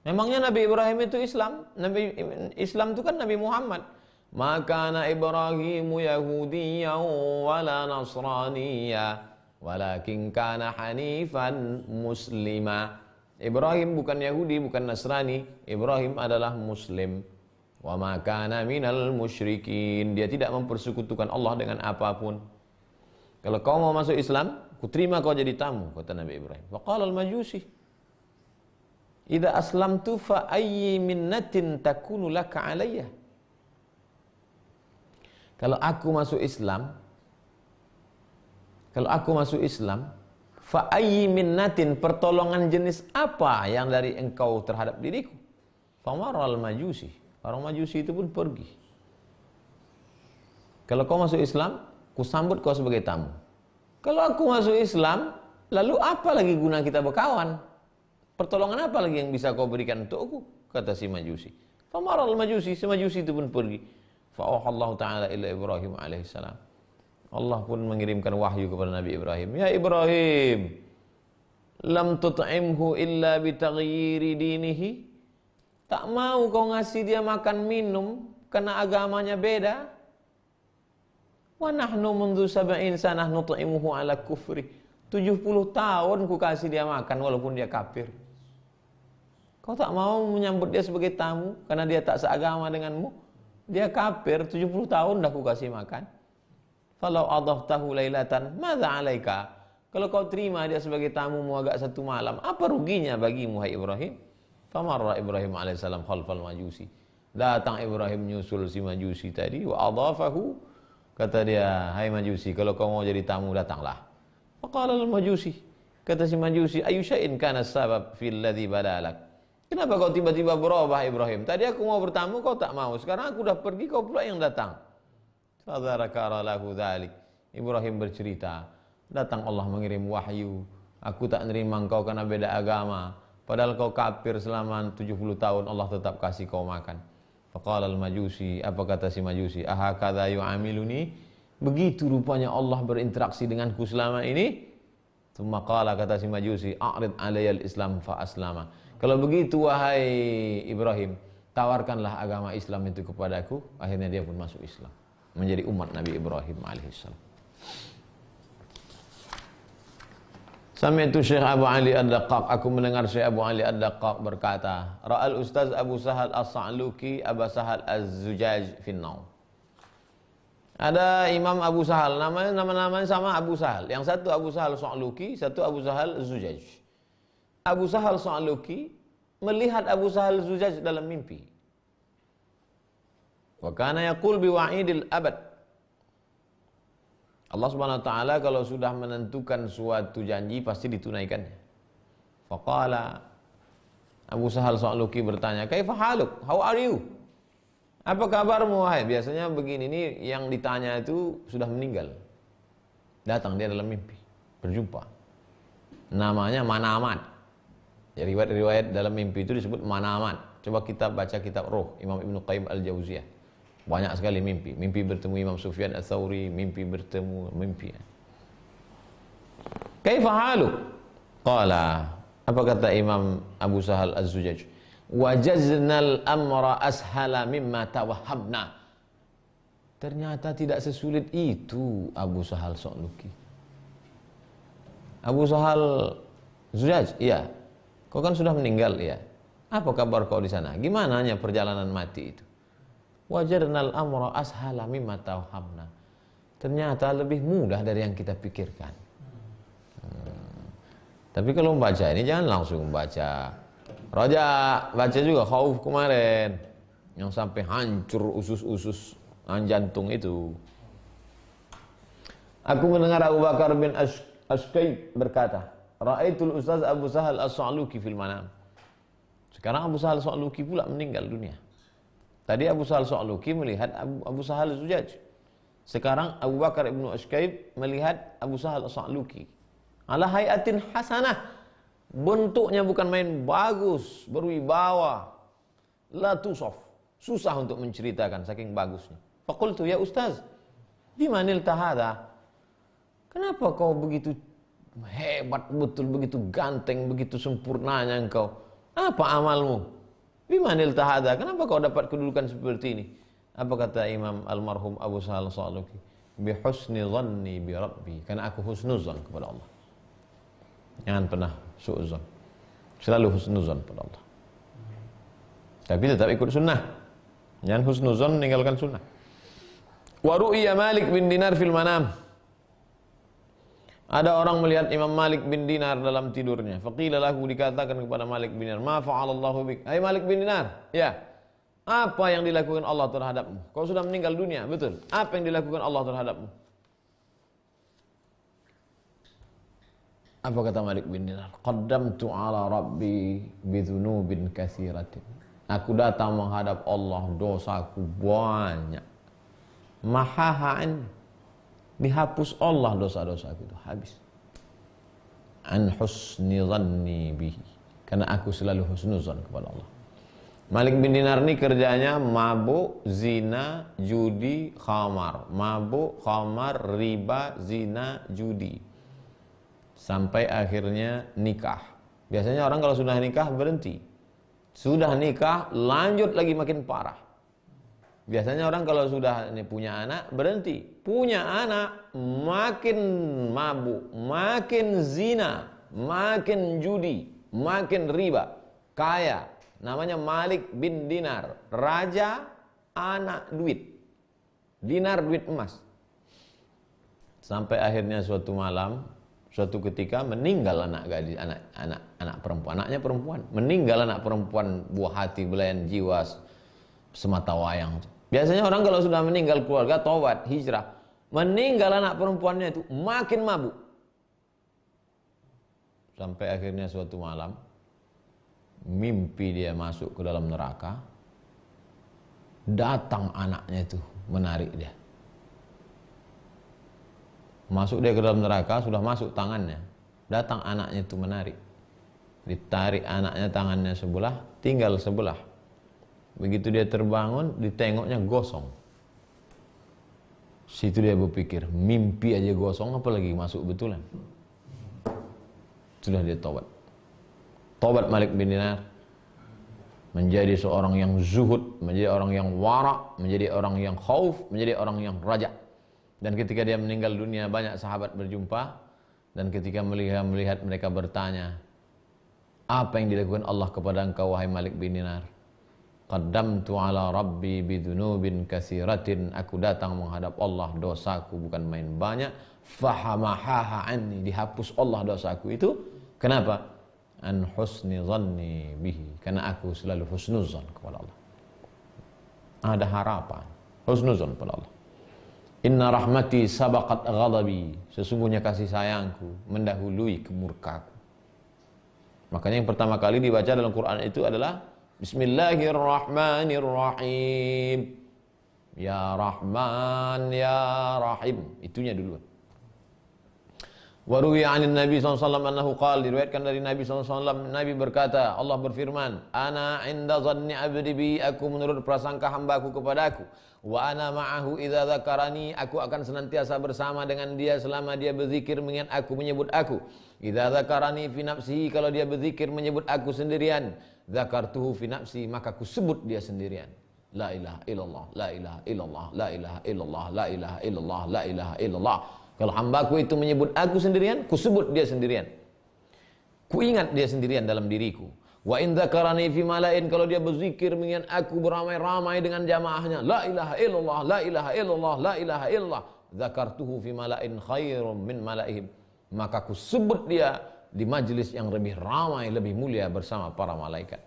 Memangnya Nabi Ibrahim itu Islam? Nabi Islam itu kan Nabi Muhammad. Maka Ibrahimu Yahudiyyan wala Nasraniyya, walakin kana hanifan muslima. Ibrahim bukan Yahudi, bukan Nasrani. Ibrahim adalah Muslim. Wa ma kana minal musyrikin. Dia tidak mempersekutukan Allah dengan apapun. Kalau kau mau masuk Islam, ku terima kau jadi tamu, kata Nabi Ibrahim. Faqala al-majusi, idza aslamtu fa ayyi minnatin takunu laka alayya. Kalau aku masuk Islam, fa ayyi minnatin, pertolongan jenis apa yang dari engkau terhadap diriku? Famaral majusi, orang majusi itu pun pergi. Kalau kau masuk Islam, ku sambut kau sebagai tamu. Kalau aku masuk Islam, lalu apa lagi guna kita berkawan? Pertolongan apa lagi yang bisa kau berikan untukku? Kata si majusi. Famaral majusi, si majusi itu pun pergi. Fa'auhallahu ta'ala ila Ibrahim alaihissalam. Allah pun mengirimkan wahyu kepada Nabi Ibrahim. Ya Ibrahim, lam tut'imhu illa bitaghyiri dinihi. Tak mau kau ngasih dia makan minum karena agamanya beda. Wa nahnu mundu sab'in sanah nut'imuhu ala kufri. 70 tahun ku kasih dia makan walaupun dia kafir. Kau tak mau menyambut dia sebagai tamu karena dia tak seagama denganmu. Dia kafir, 70 tahun dah ku kasih makan. Falau adaftahu lailatan, madza alaika? Kalau kau terima dia sebagai tamumu agak satu malam, apa ruginya bagimu, hai Ibrahim? Famarra Ibrahim alaihissalam khalfal majusi. Datang Ibrahim nyusul si majusi tadi, wa adafahu, kata dia, hai majusi, kalau kau mau jadi tamu datanglah. Faqala al-majusi, kata si majusi, ayu syai'in kana sabab fil ladzi badalak. Kenapa kau tiba-tiba berubah Ibrahim? Tadi aku mau bertamu, kau tak mau. Sekarang aku dah pergi, kau pula yang datang. Fadzakara lahu dzalik. Ibrahim bercerita, datang Allah mengirim wahyu. Aku tak nerima engkau karena beda agama. Padahal kau kafir selama 70 tahun, Allah tetap kasih kau makan. Faqala al-majusi, apa kata si majusi? Ahakadza yu'amiluni? Begitu rupanya Allah berinteraksi denganku selama ini? Tsumma qala, kata si majusi, a'rid alayya al-islam fa aslama. Kalau begitu wahai Ibrahim, tawarkanlah agama Islam itu kepadaku. Akhirnya dia pun masuk Islam, menjadi umat Nabi Ibrahim alaihissalam. Sami'tu Syekh Abu Ali Ad-Daqqaq, aku mendengar Syekh Abu Ali Ad-Daqqaq berkata, Ra'al Ustaz Abu Sahal As-Sa'luki Aba Sahal Az-Zujaj finnaum. Ada Imam Abu Sahal, nama-namanya sama Abu Sahal. Yang satu Abu Sahal As-Sa'luki, satu Abu Sahal Az-Zujaj. Abu Sahal As-Sa'luki melihat Abu Sahal Az-Zujaj dalam mimpi. Wa kana yaqul bi wa'idil abad. Allah Subhanahu wa taala kalau sudah menentukan suatu janji pasti ditunaikannya. Faqala, Abu Sahal As-Sa'luki bertanya, "Kaifa haluk? How are you?" Apa kabarmu wahai? Biasanya begini, ini yang ditanya itu sudah meninggal. Datang dia dalam mimpi, berjumpa. Namanya Manamat. Ya, riwayat dalam mimpi itu disebut Manamat. Coba kita baca kitab Ruh Imam Ibnu Qayyim Al-Jauziyah. Banyak sekali mimpi. Mimpi bertemu Imam Sufyan Ats-Tsauri, mimpi bertemu mimpi. Kaifa haluk? Qala, apa kata Imam Abu Sahal Az-Zujaj? Wajaznal amra ashala mimma tawahhabna. Ternyata tidak sesulit itu Abu Sahal As-Sa'luki. Abu Sahal Zujaj, iya. Kau kan sudah meninggal, ya. Apa kabar kau di sana? Gimana perjalanan mati itu? Wajadnal amra ashala mimma tawahhabna. Ternyata lebih mudah dari yang kita pikirkan. Tapi kalau membaca ini jangan langsung membaca. Raja baca juga Khauf kemarin, yang sampai hancur usus-usus jantung itu. Aku mendengar Abu Bakar bin Ashqai berkata, Ra'aitul Ustaz Abu Sahal As-Sa'luki fil manam. Sekarang Abu Sahal As-Sa'luki pula meninggal dunia. Tadi Abu Sahal As-Sa'luki melihat Abu Sahal Az-Zujaj. Sekarang Abu Bakar Ibnu Ashkaib melihat Abu Sahal As-Sa'luki. Ala hayatin hasanah. Bentuknya bukan main bagus, berwibawa. La tusaf. Susah untuk menceritakan saking bagusnya. Faqultu ya Ustaz, bimanil tahada? Kenapa kau begitu hebat betul, begitu ganteng, begitu sempurnanya engkau? Apa amalmu? Bimanil tahada? Kenapa kau dapat kedudukan seperti ini? Apa kata Imam almarhum Abu Sahal As-Sa'luki? Bi husni dhanni bi Rabbi. Karena aku husnuzan kepada Allah. Jangan pernah su'uzan. Selalu husnuzan kepada Allah. Tapi tetap ikut sunnah. Jangan husnuzan meninggalkan sunnah. Wa ru'ya Malik bin Dinar fil manam. Ada orang melihat Imam Malik bin Dinar dalam tidurnya. Faqila lahu, dikatakan kepada Malik bin Dinar, ma fa'alallahu bik? Hai Malik bin Dinar, ya. Apa yang dilakukan Allah terhadapmu? Kau sudah meninggal dunia, betul. Apa yang dilakukan Allah terhadapmu? Apa kata Malik bin Dinar? Qaddamtu ala rabbi bidhunubin katsiratin. Aku datang menghadap Allah, dosaku banyak. Mahaha'an, dihapus Allah dosa-dosaku itu, habis. An husni dhanni bihi, karena aku selalu husnuzan kepada Allah. Malik bin Dinar ini kerjanya mabuk, zina, judi, khamar. Mabuk, khamar, riba, zina, judi. Sampai akhirnya nikah. Biasanya orang kalau sudah nikah berhenti. Sudah nikah lanjut lagi makin parah. Biasanya orang kalau sudah punya anak berhenti. Punya anak makin mabuk, makin zina, makin judi, makin riba. Kaya. Namanya Malik bin Dinar. Raja anak duit. Dinar duit emas. Sampai akhirnya suatu malam, suatu ketika meninggal anak gadis, anak perempuan. Anaknya perempuan. Meninggal anak perempuan, buah hati, belayan jiwa, semata wayang. Biasanya orang kalau sudah meninggal keluarga, taubat, hijrah. Meninggal anak perempuannya itu makin mabuk. Sampai akhirnya suatu malam, mimpi dia masuk ke dalam neraka. Datang anaknya itu menarik dia. Masuk dia ke dalam neraka, sudah masuk tangannya. Datang anaknya itu menarik. Ditarik anaknya tangannya sebelah, tinggal sebelah. Begitu dia terbangun, ditengoknya gosong. Situ dia berpikir, mimpi aja gosong, apalagi masuk betulan. Sudah dia tobat. Tobat Malik bin Dinar. Menjadi seorang yang zuhud, menjadi orang yang wara', menjadi orang yang khauf, menjadi orang yang raja. Dan ketika dia meninggal dunia, banyak sahabat berjumpa. Dan ketika melihat mereka bertanya, apa yang dilakukan Allah kepada engkau, wahai Malik bin Dinar? Qaddamtu ala rabbi bidhunubin katsiratin. Aku datang menghadap Allah, dosaku bukan main banyak. Fahamahaha anni, dihapus Allah dosaku itu. Kenapa? An husni dhanni bihi, karena aku selalu husnuzan kepada Allah. Ada harapan, husnuzan kepada Allah. Inna rahmati sabaqat ghadabi, sesungguhnya kasih sayangku mendahului kemurkaku. Makanya yang pertama kali dibaca dalam Quran itu adalah Bismillahirrahmanirrahim. Ya Rahman, Ya Rahim. Itunya duluan. Wa ruwiya 'anil Nabi sallallahu alaihi wasallam annahu qala, diriwayatkan dari Nabi sallallahu alaihi wasallam, Nabi berkata, Allah berfirman, ana 'inda dhanni 'abdi bi, aku menurut prasangka hambaku kepadaku. Wa ana ma'ahu idza dzakarani, aku akan senantiasa bersama dengan dia selama dia berzikir mengingat aku, menyebut aku. Idza dzakarani fi nafsihi, kalau dia berzikir menyebut aku sendirian, dzakartuhu fi nafsi, maka aku sebut dia sendirian. La ilaha illallah, la ilaha illallah, la ilaha illallah, la ilaha illallah, la ilaha illallah. Kalau hambaku itu menyebut aku sendirian, ku sebut dia sendirian. Ku ingat dia sendirian dalam diriku. Wa in dzakarani fi malain, kalau dia berzikir mengingat aku beramai-ramai dengan jamaahnya, la ilaha illallah, la ilaha illallah, la ilaha illallah, dzakartuhu fi malain khairum min malaihim, maka ku sebut dia di majlis yang lebih ramai, lebih mulia bersama para malaikat.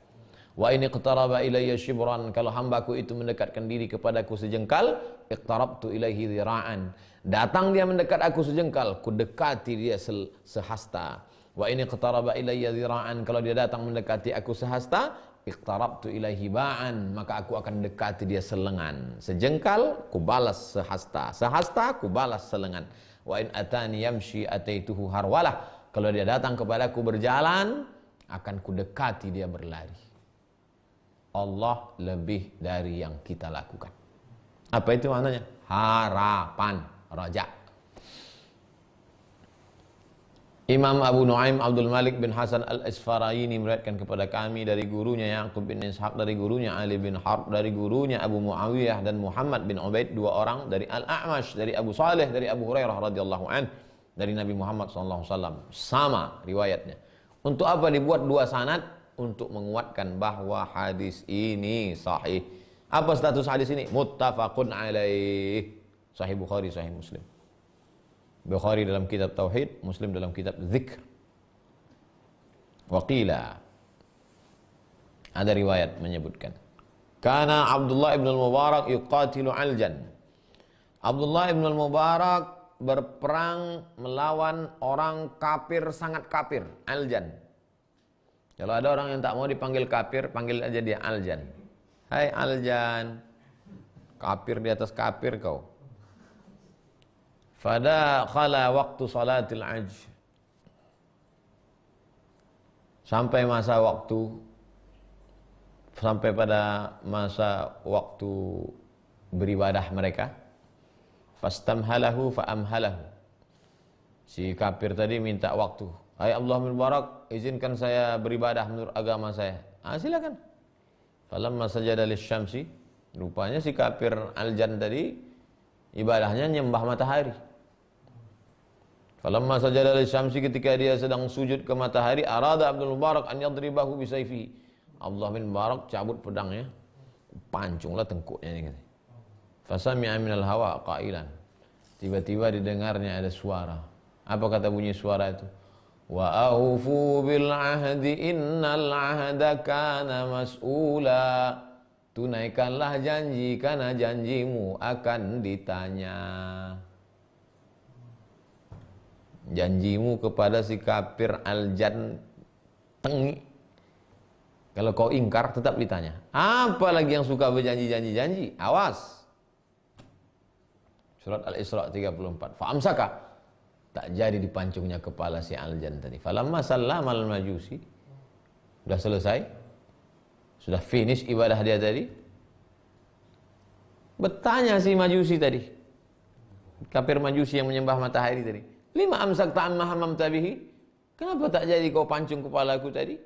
Wa in iqtaraba ilayya shibran, kalau hambaku itu mendekatkan diri kepadaku sejengkal, iqtarabtu ilaihi dhira'an, datang dia mendekat aku sejengkal, ku dekati dia sehasta. Wa ini iqtaraba ilayya dhira'an, kalau dia datang mendekati aku sehasta, iqtarabtu ilaihi ba'an, maka aku akan dekati dia selengan. Sejengkal ku balas sehasta, sehasta ku balas selengan. Wa in atani yamshi ataituhu harwalah, kalau dia datang kepadaku berjalan, akan ku dekati dia berlari. Allah lebih dari yang kita lakukan. Apa itu maknanya? Harapan, raja. Imam Abu Nuaim Abdul Malik bin Hasan al-Isfaraini meriwayatkan kepada kami dari gurunya Yaqub bin Ishaq, dari gurunya Ali bin Harb, dari gurunya Abu Muawiyah dan Muhammad bin Ubaid, dua orang, dari Al-A'mash, dari Abu Saleh, dari Abu Hurairah radhiyallahu anhu, dari Nabi Muhammad SAW. Sama riwayatnya. Untuk apa dibuat dua sanad? Untuk menguatkan bahwa hadis ini sahih. Apa status hadis ini? Muttafaqun alaih. Sahih Bukhari, Sahih Muslim. Bukhari dalam kitab Tauhid, Muslim dalam kitab Dzikr. Waqila, ada riwayat menyebutkan, kana Abdullah ibn al-Mubarak yuqatilu Aljan. Abdullah ibn al-Mubarak berperang melawan orang kafir, sangat kafir, Aljan. Kalau ada orang yang tak mau dipanggil kafir, panggil aja dia Aljan. Hai Aljan, kafir di atas kafir kau. Fada khala waktu salatil ajj, sampai pada masa waktu beribadah mereka. Fastamhalahu faamhalahu, si kafir tadi minta waktu. Hai Abdullah bin Mubarak, izinkan saya beribadah menurut agama saya. Silakan. Falamma sajada lisyamsi, rupanya si kafir Aljan tadi ibadahnya nyembah matahari. Falamma sajada lisyamsi, ketika dia sedang sujud ke matahari, arada Abdul Mubarak an yadribahu bisayfihi. Abdullah bin Mubarak cabut pedangnya, pancunglah tengkuknya ini. Fasami'a minal hawa qailan, tiba-tiba didengarnya ada suara. Apa kata bunyi suara itu? Wa aufu bil ahdi innal ahda kana mas'ula. Tunaikanlah janji, karena janjimu akan ditanya. Janjimu kepada si kafir Aljan tengi, kalau kau ingkar tetap ditanya. Apalagi yang suka berjanji-janji, awas. Surat Al-Isra 34. Fa'amsaka, tak jadi dipancungnya kepala si Aljan tadi. Falamma sallamal majusi, sudah selesai, sudah finish ibadah dia tadi. Bertanya si majusi tadi, kafir majusi yang menyembah matahari tadi, lima amsakta amma hamamta bihi, kenapa tak jadi kau pancung kepalaku tadi?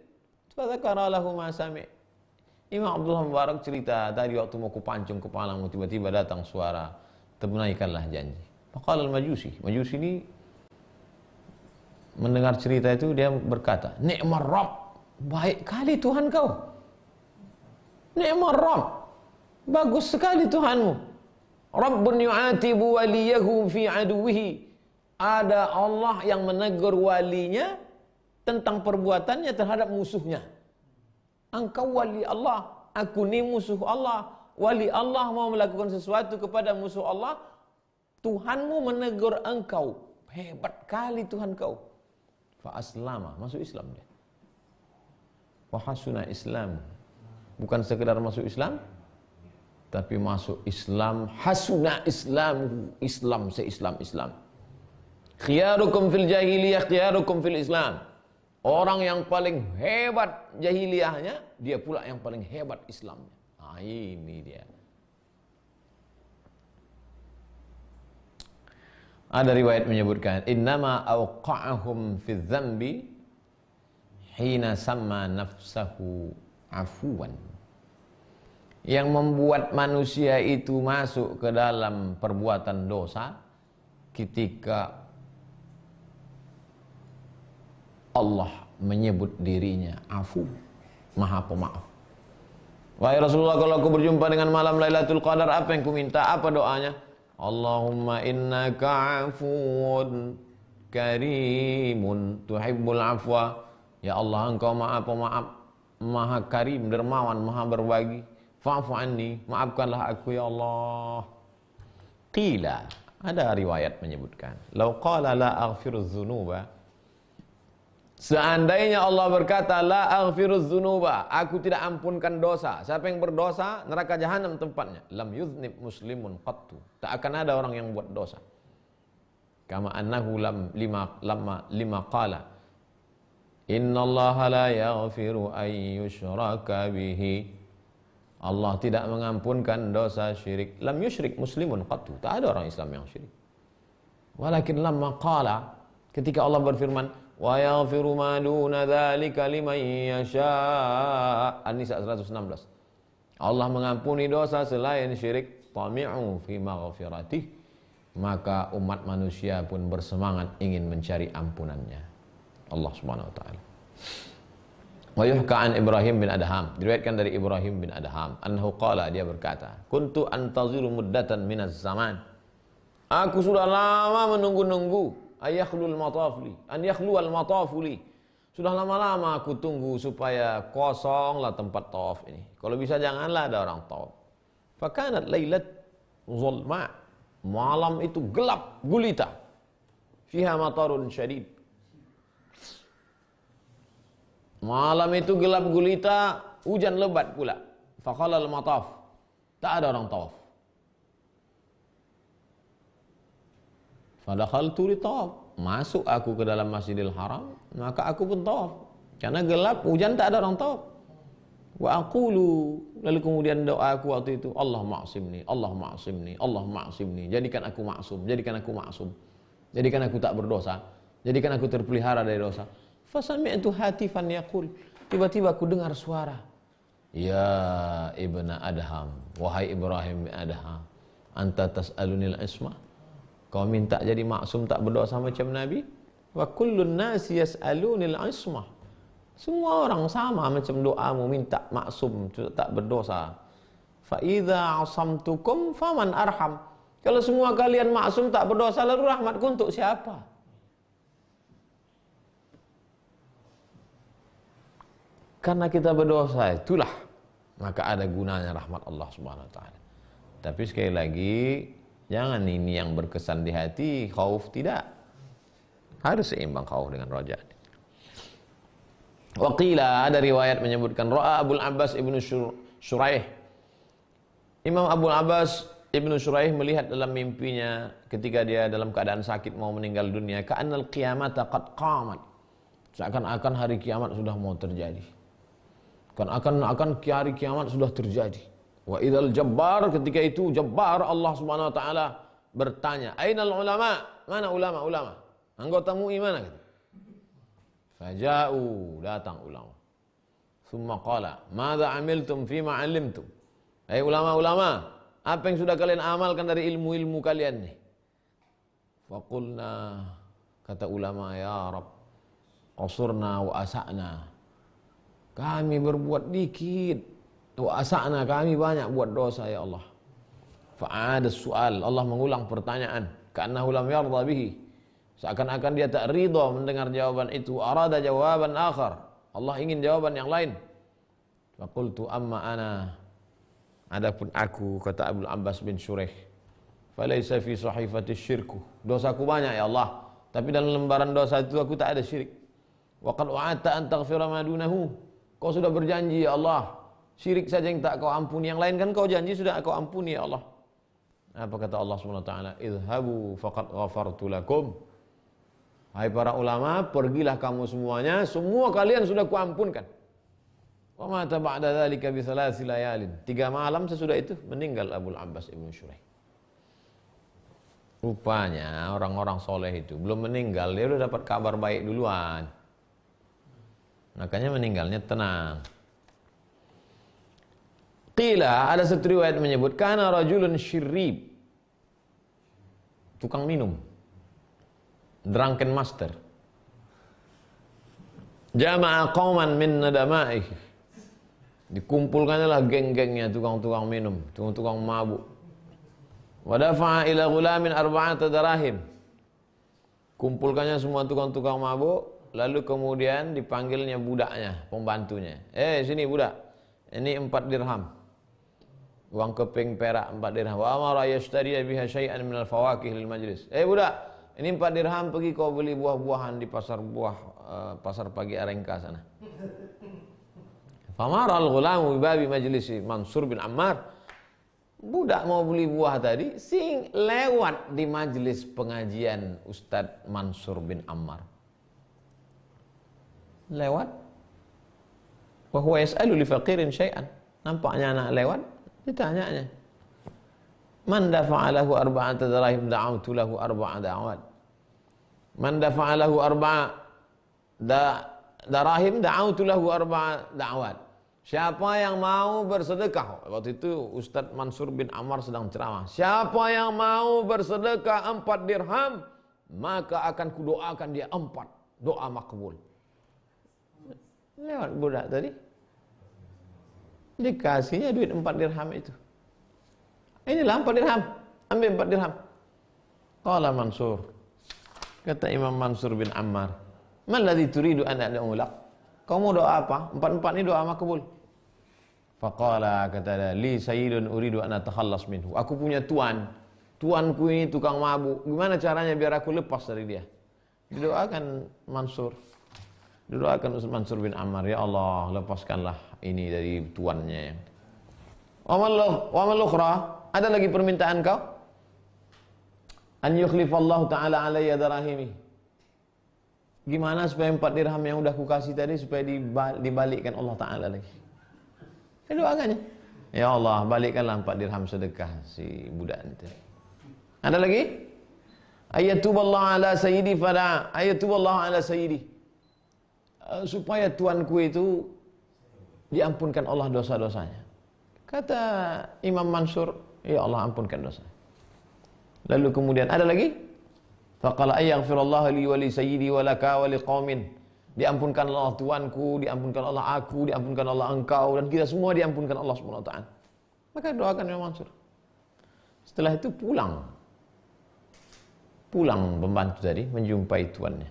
Fadzakara lahu ma sami'. Imam Abdullah Mubarak cerita, tadi waktu mau kupancung kepalamu, tiba-tiba datang suara, tunaikanlah janji. Faqala al-majusi, majusi ini mendengar cerita itu, dia berkata, ni'mar Rabb, baik kali Tuhan kau. Ni'mar Rabb, bagus sekali Tuhanmu. Rabbun yu'atibu waliyahu fi aduwihi, ada Allah yang menegur walinya tentang perbuatannya terhadap musuhnya. Engkau wali Allah, aku ni musuh Allah. Wali Allah mau melakukan sesuatu kepada musuh Allah, Tuhanmu menegur engkau. Hebat kali Tuhan kau. Fa aslama, masuk Islam dia. Wa hasuna Islam, bukan sekedar masuk Islam, tapi masuk Islam hasuna Islam, Islam se-Islam-Islam. Khiyarukum fil jahiliyah, khiyarukum fil Islam. Orang yang paling hebat jahiliyahnya, dia pula yang paling hebat Islamnya. Nah, ini dia. Ada riwayat menyebutkan, innama awqa'ahum fi dzambi hina samma nafsahu afuwan. Yang membuat manusia itu masuk ke dalam perbuatan dosa ketika Allah menyebut dirinya afu, maha pemaaf. Wahai Rasulullah, kalau aku berjumpa dengan malam Lailatul Qadar, apa yang ku minta? Apa doanya? Allahumma innaka afuun karimun tuhibbul afwa. Ya Allah, engkau maha pemaaf, maha karim, dermawan, maha berbagi. Fa'fu anni, maafkanlah aku ya Allah. Qila, ada riwayat menyebutkan, law qala la aghfiru dzunuba, Seandainya Allah berkata, la aghfiruz dzunuba, aku tidak ampunkan dosa. Siapa yang berdosa, neraka jahanam tempatnya. Lam yuznib muslimun qattu. Tak akan ada orang yang buat dosa. Kama annahu lima qala. Innallaha la yaghfiru an yushraka bihi. Allah tidak mengampunkan dosa syirik. Lam yusyrik muslimun qattu. Tak ada orang Islam yang syirik. Walakin lamma qala, ketika Allah berfirman, wa yaghfiru ma duna dzalika liman yasha. An-Nisa 116. Allah mengampuni dosa selain syirik. Tami'u fi maghfiratih. Maka umat manusia pun bersemangat ingin mencari ampunannya Allah Subhanahu wa taala. Wa yuhka an Ibrahim bin Adham, diriwayatkan dari Ibrahim bin Adham, annahu qala, dia berkata, kuntu antaziru muddatan minaz zaman. Aku sudah lama menunggu-nunggu an yakhluwal matafuli. Sudah lama-lama aku tunggu supaya kosonglah tempat tawaf ini. Kalau bisa janganlah ada orang tawaf. Fakanat lailat zulma. Malam itu gelap gulita. Fiha matarun syadid. Malam itu gelap gulita, hujan lebat pula. Faqala al-mataf. Tak ada orang tawaf. Fadakhaltu li tawaf. Masuk aku ke dalam Masjidil Haram, maka aku pun tawaf. Karena gelap, hujan, tak ada orang tawaf. Wa aqulu, lalu kemudian doa aku waktu itu, Allahumma a'simni, Allahumma a'simni, Allahumma a'simni. Jadikan aku maksum, jadikan aku maksum. Jadikan aku tak berdosa, jadikan aku terpelihara dari dosa. Fasami'tu hatifan yaqul. Tiba-tiba aku dengar suara. Ya ibna Adham, wahai Ibrahim bin Adham, anta tas'alunil isma. Kau minta jadi maksum tak berdosa macam Nabi? Wa kullun nasi yas'alunil isma. Semua orang sama macam doamu, minta maksum, tak berdosa. Fa idza asamtukum faman arham. Kalau semua kalian maksum tak berdosa, lalu rahmatku untuk siapa? Karena kita berdosa itulah maka ada gunanya rahmat Allah Subhanahu wa taala. Tapi sekali lagi, jangan ini yang berkesan di hati, khauf tidak. Harus seimbang khauf dengan raja. Waqila, ada riwayat menyebutkan Ra'a Abul Abbas ibnu Shuraih. Imam Abul Abbas ibnu Shuraih melihat dalam mimpinya ketika dia dalam keadaan sakit mau meninggal dunia, ka'annal qiyamata qad qamat. Seakan-akan hari kiamat sudah mau terjadi. Akan hari kiamat sudah terjadi. Wa idzal jabbar, ketika itu Jabbar Allah Subhanahu wa taala bertanya, "Ainal ulama?" Mana ulama-ulama? Anggota MUI mana gitu? Faja'u, datang ulama. Summa qala, "Madza amiltum fima 'allimtum?" Hai ulama-ulama, apa yang sudah kalian amalkan dari ilmu-ilmu kalian nih? Faqulna, kata ulama, ya Rabb, qasurna wa asa'na. Kami berbuat dikit, wa asa'na, kami banyak buat dosa ya Allah. Fa'ada su'al, Allah mengulang pertanyaan, ka'annahu lam yarda bihi. Seakan-akan dia tak ridha mendengar jawaban itu. Arada jawaban akhar, Allah ingin jawaban yang lain. Faqultu amma ana, adapun aku, kata Abdul Abbas bin Shuraih, falaysa fi sahifati syirku, dosaku banyak ya Allah, tapi dalam lembaran dosa itu aku tak ada syirik. Wa qad wa'adta an taghfira ma dunahu, kau sudah berjanji ya Allah, syirik saja yang tak kau ampuni, yang lain kan kau janji sudah kau ampuni ya Allah. Apa kata Allah Subhanahu wa taala? Idhabu faqad ghafartu lakum. Hai para ulama, pergilah kamu semuanya, semua kalian sudah kuampunkan. Wa mata ba'da dzalika bi thalathi layalin. 3 malam sesudah itu meninggal Abul Abbas ibnu Shuraih. Rupanya orang-orang soleh itu belum meninggal, dia sudah dapat kabar baik duluan. Makanya meninggalnya tenang. Qila, ada satu riwayat menyebut kana rajulun syirrib, tukang minum, drunken master. Jama'a qauman min nadamaih, dikumpulkannya lah geng-gengnya tukang-tukang minum, tukang-tukang mabuk. Wa dafa'a ila ghulamin 4 dirahim, kumpulkannya semua tukang-tukang mabuk, lalu kemudian dipanggilnya budaknya, pembantunya. Sini budak, ini 4 dirham, uang keping perak 4 dirham. Wa amara yashtariya biha syai'an minal fawakih lil majlis. Budak, ini 4 dirham, pergi kau beli buah-buahan di pasar buah pasar pagi Arengka sana. Famara al-ghulamu bibabi majlisi Mansur bin Ammar. Budak mau beli buah tadi, sing lewat di majelis pengajian Ustadz Mansur bin Ammar. Lewat. Wa huwa yas'alu li faqirin syai'an. Nampaknya anak lewat, ditanyanya. Man dafa'alahu arba'ata darahim da'autu lahu arba'a da'awat. Man dafa'alahu darahim da'autu lahu arba'a da'awat. Siapa yang mau bersedekah? Waktu itu Ustadz Mansur bin Ammar sedang ceramah. Siapa yang mau bersedekah 4 dirham, maka akan kudoakan dia 4 doa makbul. Lewat budak tadi, dikasihnya duit 4 dirham itu. Inilah 4 dirham, ambil 4 dirham. Qala Mansur, kata Imam Mansur bin Ammar, man ladzi turidu an ad'u lak? Kamu doa apa? 4 ini doa makbul. Faqala, kata dia, li sayyidun uridu an atakhallas minhu. Aku punya tuanku ini tukang mabuk. Gimana caranya biar aku lepas dari dia? Didoakan Mansur. Didoakan Ustaz Mansur bin Ammar, ya Allah, lepaskanlah ini dari tuannya. Wa mal ukhra, ada lagi permintaan kau? An yukhlifallahu ta'ala alayya darahimi. Gimana supaya 4 dirham yang udah kukasih tadi supaya dibalikkan Allah Ta'ala lagi? Doakannya, ya Allah, balikkanlah 4 dirham sedekah si budak itu. Ada lagi? Ayatuballahu ala sayyidi fada, ayatuballahu ala sayyidi. Supaya tuanku itu diampunkan Allah dosa-dosanya. Kata Imam Mansur, ya Allah, ampunkan dosa. Lalu kemudian ada lagi? Faqala ayaghfirullahu li wa li sayyidi wa laka wa li qaumin. Diampunkan Allah tuanku, diampunkan Allah aku, diampunkan Allah engkau, dan kita semua diampunkan Allah Subhanahu wa ta'ala. Maka doakan Imam Mansur. Setelah itu pulang pembantu tadi menjumpai tuannya.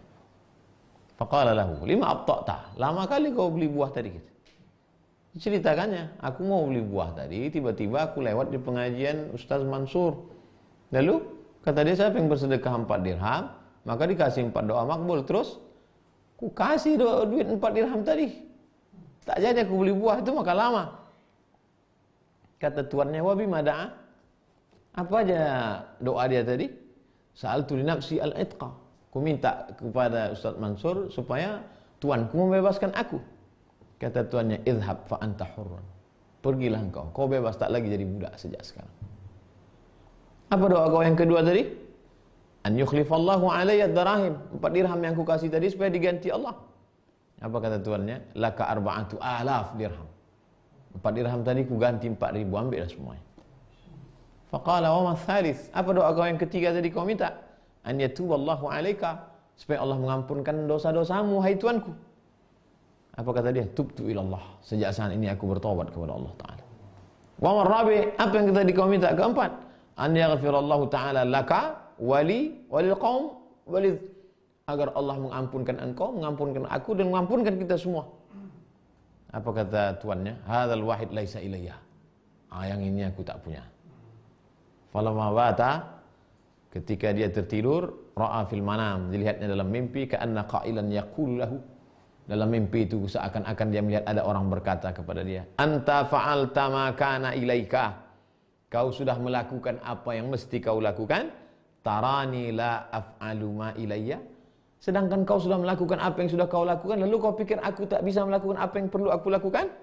Faqala lahu, lima abta'ta, lama kali kau beli buah tadi. Ceritakannya, aku mau beli buah tadi, tiba-tiba aku lewat di pengajian Ustaz Mansur. Lalu kata dia, siapa yang bersedekah 4 dirham, maka dikasih 4 doa makbul. Terus ku kasih duit 4 dirham tadi, tak jadi aku beli buah itu, maka lama. Kata tuannya, wabi mada'a, apa aja doa dia tadi? Sa'altu li nafsi al-itqa, ku minta kepada Ustaz Mansur supaya tuanku membebaskan aku. Kata tuannya, idhab fa anta hurran, pergilah kau bebas, tak lagi jadi budak sejak sekarang. Apa doa kau yang kedua tadi? An yukhlifallahu alayya darahim, 4 dirham yang ku kasih tadi supaya diganti Allah. Apa kata tuannya? Laka 4,000 dirham. 4 dirham tadi ku ganti 4.000, ambillah semuanya. Faqala wa ma thalith, apa doa kau yang ketiga tadi kau minta? An yatuballahu alayka, supaya Allah mengampunkan dosa-dosamu, hai tuanku. Apa kata dia? Tubtu ilallah, sejak saat ini aku bertobat kepada Allah Ta'ala. Wa marrabi, apa yang tadi kau minta keempat? An yaghfirallahu ta'ala laka walil qaum walid, agar Allah mengampunkan engkau, mengampunkan aku, dan mengampunkan kita semua. Apa kata tuannya? Hadzal wahid laisa ilayya, yang ini aku tak punya. Falamma bata, ketika dia tertidur, ra'a fil manam, dilihatnya dalam mimpi, ka'anna qailan yaqulu lahu, dalam mimpi itu seakan-akan dia melihat ada orang berkata kepada dia, anta fa'alta ma kana ilaika, kau sudah melakukan apa yang mesti kau lakukan. Tarani la af'alu ma ilayya, sedangkan kau sudah melakukan apa yang sudah kau lakukan, lalu kau pikir aku tak bisa melakukan apa yang perlu aku lakukan.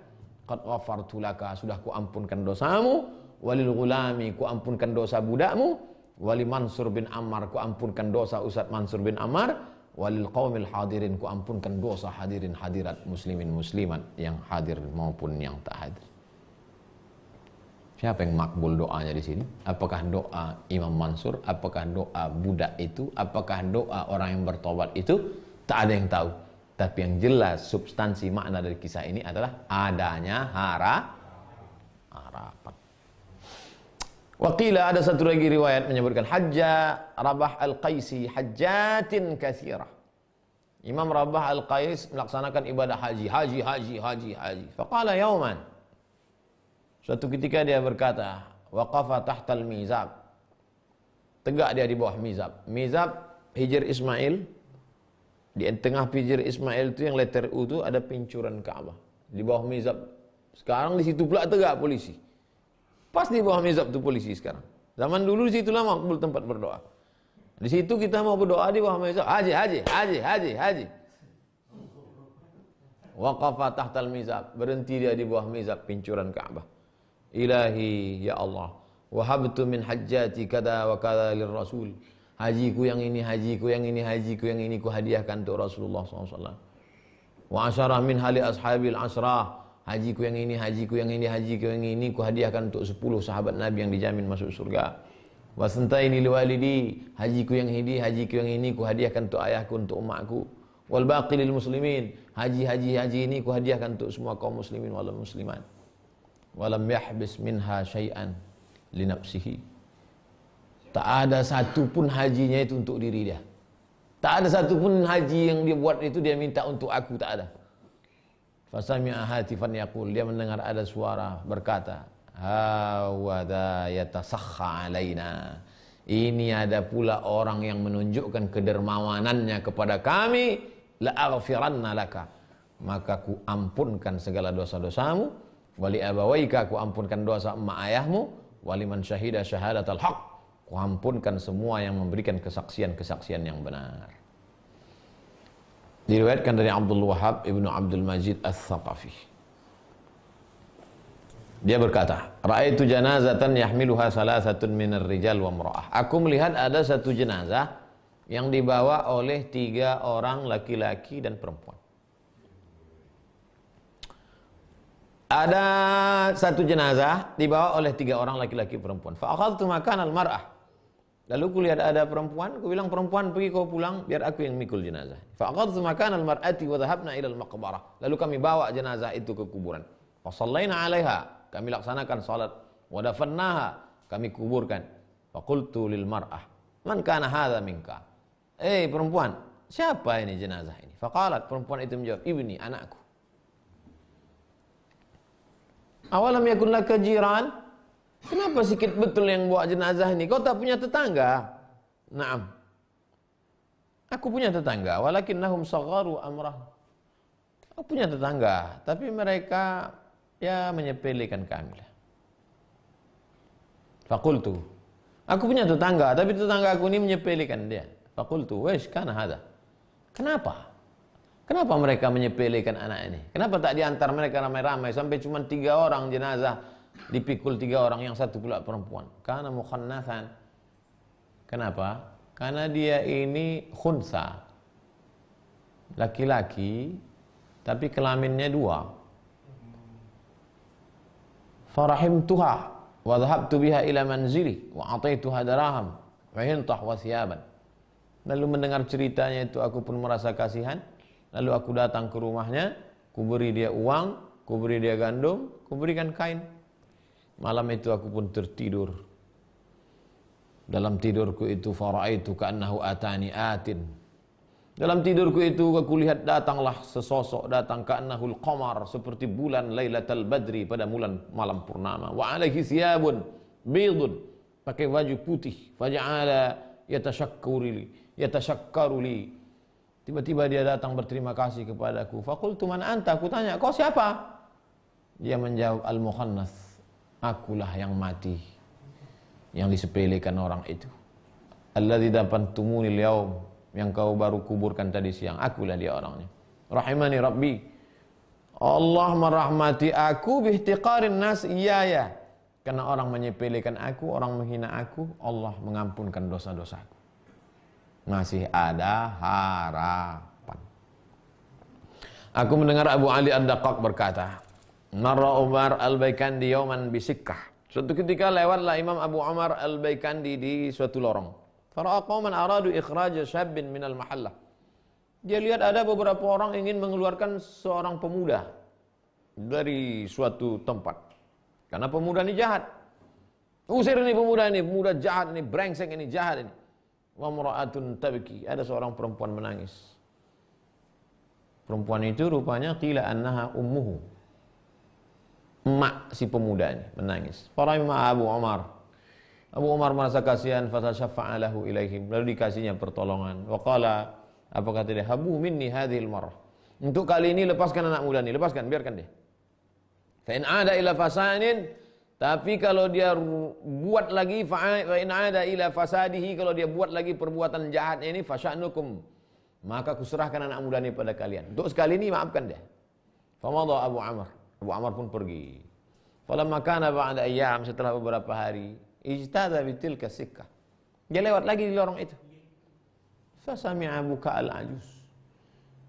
Qad ghafartu laka, sudah ku ampunkan dosamu. Walil ghulami, ku ampunkan dosa budakmu. Wali Mansur bin Ammar, ku ampunkan dosa Ustaz Mansur bin Ammar. Walil qaumil hadirin, ku ampunkan dosa hadirin hadirat, muslimin muslimat yang hadir maupun yang tak hadir. Siapa yang makbul doanya di sini? Apakah doa Imam Mansur? Apakah doa budak itu? Apakah doa orang yang bertobat itu? Tak ada yang tahu. Tapi yang jelas substansi makna dari kisah ini adalah adanya harapan. Waqila, ada satu lagi riwayat menyebutkan Hajja Rabah Al-Qaisi hajjatin katsirah. Imam Rabah Al-Qais melaksanakan ibadah haji. Faqala yauman, suatu ketika dia berkata, waqafa tahtal mizab, tegak dia di bawah mizab. Mizab Hijr Ismail Di tengah Hijr Ismail itu yang letter U itu ada pincuran Ka'bah. Di bawah mizab. Sekarang di situ pula tegak polisi. Pas di bawah mizab itu polisi sekarang. Zaman dulu di situlah makbul tempat berdoa. Di situ kita mau berdoa di bawah mizab. Haji. Waqafa tahtal mizab. Berhenti dia di bawah mizab pincuran Ka'bah. Ilahi ya Allah. Wahabtu min hajjati kada wa kada lirrasul. Hajiku yang ini, hajiku yang ini, hajiku yang ini ku hadiahkan untuk Rasulullah SAW. Wa asyarah min hali ashabil asrah. Hajiku yang ini, hajiku yang ini, hajiku yang ini ku hadiahkan untuk 10 sahabat Nabi yang dijamin masuk surga. Wa santaini liwalidi. Hajiku yang ini, hajiku yang ini ku hadiahkan untuk ayahku, untuk umatku. Wal baqi lil muslimin. Haji ini ku hadiahkan untuk semua kaum muslimin wal muslimat. Walam yahbis minha syai'an li nafsihi. Tak ada satu pun hajinya itu untuk diri dia. Tak ada satu pun haji yang dia buat itu dia minta untuk aku, tak ada. Fasami'a hatifan yaqul, dia mendengar ada suara berkata, hawadha yatasakha alaina. Ini ada pula orang yang menunjukkan kedermawanannya kepada kami, la aghfiranna laka. Maka ku ampunkan segala dosa-dosamu, wali abawaika ku ampunkan dosa emak ayahmu, waliman syahida syahadatal haq. Ampunkan semua yang memberikan kesaksian-kesaksian yang benar. Diriwayatkan dari Abdul Wahab Ibnu Abdul Majid Ats-Tsaqafi. Dia berkata, "Ra'aitu janazatan yahmiluha salasatun minar rijal wa imra'ah." Aku melihat ada satu jenazah yang dibawa oleh 3 orang laki-laki dan perempuan. Ada satu jenazah dibawa oleh 3 orang laki-laki perempuan. Fa akhadtu makan al-mar'ah. Lalu ku lihat ada perempuan, ku bilang perempuan pergi kau pulang biar aku yang mikul jenazah. Fa aqadtu makan al-mar'ati wa dhahabna ila al-maqbarah. Lalu kami bawa jenazah itu ke kuburan. Fa shallaina 'alaiha, kami laksanakan salat. Wa dafannaha, kami kuburkan. Fa qultu lil mar'ah, man kana hadha minka? Perempuan, siapa ini jenazah ini? Fa qalat, perempuan itu menjawab, ibni, anakku. Awalam yakun laka jiran? Kenapa sikit betul yang bawa jenazah ini? Kau tak punya tetangga? Naam. Aku punya tetangga, walakinnahum sagharu amrah. Aku punya tetangga, tapi mereka ya menyepelekan kami lah. Faqultu, aku punya tetangga, tapi tetangga aku ini menyepelekan dia. Faqultu, wesh kana hada? Kenapa? Kenapa mereka menyepelekan anak ini? Kenapa tak diantar mereka ramai-ramai sampai cuma 3 orang jenazah? Dipikul 3 orang, yang satu pula perempuan. Karena mukhannathan. Kenapa? Karena dia ini khunsa, laki-laki, tapi kelaminnya 2. Farahimtuha wa dhahabtu biha ila manzili wa ataituha dirham wa hintah wa thiyaban. Lalu mendengar ceritanya itu aku pun merasa kasihan. Lalu aku datang ke rumahnya, ku beri dia uang, ku beri dia gandum, ku berikan kain. Malam itu aku pun tertidur. Dalam tidurku itu faraitu ka'annahu atani atin. Dalam tidurku itu aku lihat datanglah sesosok datang ka'annahul qamar, seperti bulan Lailatul Badri pada malam purnama. Wa alaihi thiyabun bidun, pakai baju putih. Faja'ala yatashakkaru li. Tiba-tiba dia datang berterima kasih kepadaku. Faqultu man anta? Aku tanya, kau siapa? Dia menjawab, al-mukhannath. Akulah yang mati, yang disepelekan orang itu. Alladzi dafantumuni al-yaum, yang kau baru kuburkan tadi siang. Akulah dia orangnya. Rahimani Rabbi, Allah merahmati aku bihtiqarin nas iyaya. Karena orang menyepelekan aku, orang menghina aku, Allah mengampunkan dosa-dosaku. Masih ada harapan. Aku mendengar Abu Ali Ad-Daqqaq berkata, Marra Umar Al-Baikandi yawman bisikkah. Suatu ketika lewatlah Imam Abu Umar Al-Baikandi di suatu lorong. Fara'a qauman aradu ikhraj syabbin minal mahallah. Dia lihat ada beberapa orang ingin mengeluarkan seorang pemuda dari suatu tempat. Karena pemuda ini jahat. Usir ini pemuda jahat ini, brengsek ini, jahat ini. Wa mra'atun tabki, ada seorang perempuan menangis. Perempuan itu rupanya qila annaha ummuhu. Emak si pemuda ini menangis. Farahimah Abu Umar. Abu Umar merasa kasihan, fatasyafa'a lahu ilaihim. Lalu dikasihnya pertolongan. Wa qala, Apa kata dia? Habu minni hadhil marrah. Untuk kali ini lepaskan anak muda ini, lepaskan, biarkan dia. Fa in ada ila fasanin, tapi kalau dia buat lagi fa in ada ila fasadihi, kalau dia buat lagi perbuatan jahatnya ini fasya'nukum, maka kuserahkan anak muda ini pada kalian. Untuk sekali ini maafkan dia. Famadha Abu Amr. Abu Amr pun pergi. Falamma kana ba'da ayyam, setelah beberapa hari, ijtada bitilka sikkah. Dia lewat lagi di lorong itu. Fasami'a buka'al ajuz.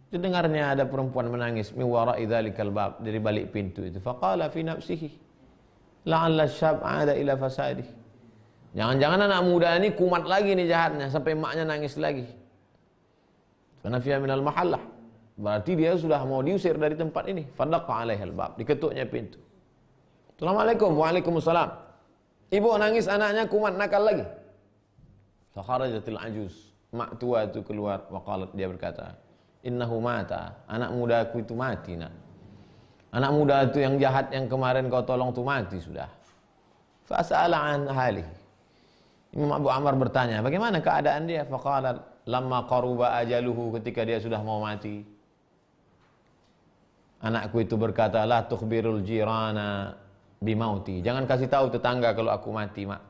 Didengarnya ada perempuan menangis min wara'i dzalikal bab, dari balik pintu itu. Faqala fi nafsihi la'alla syab 'ada ila fasadih. Jangan-jangan anak muda ini kumat lagi nih jahatnya sampai maknya nangis lagi. Karena fiha minal mahallah. Berarti dia sudah mau diusir dari tempat ini. Fadaqqa 'alaihal bab, diketuknya pintu. Assalamualaikum. Waalaikumsalam. Ibu nangis, anaknya kumat nakal lagi. Fa kharajatil ajuz. Mak tua itu keluar, waqalat, dia berkata, innahu mata, anak mudaku itu mati nak. Anak muda itu yang jahat yang kemarin kau tolong itu mati sudah. Fas'ala an halihi. Imam Abu Amr bertanya, bagaimana keadaan dia? Faqalat lamma qaruba ajaluhu, ketika dia sudah mau mati. Anakku itu berkata, la tukhbirul jirana bimauti. Jangan kasih tahu tetangga kalau aku mati, mak.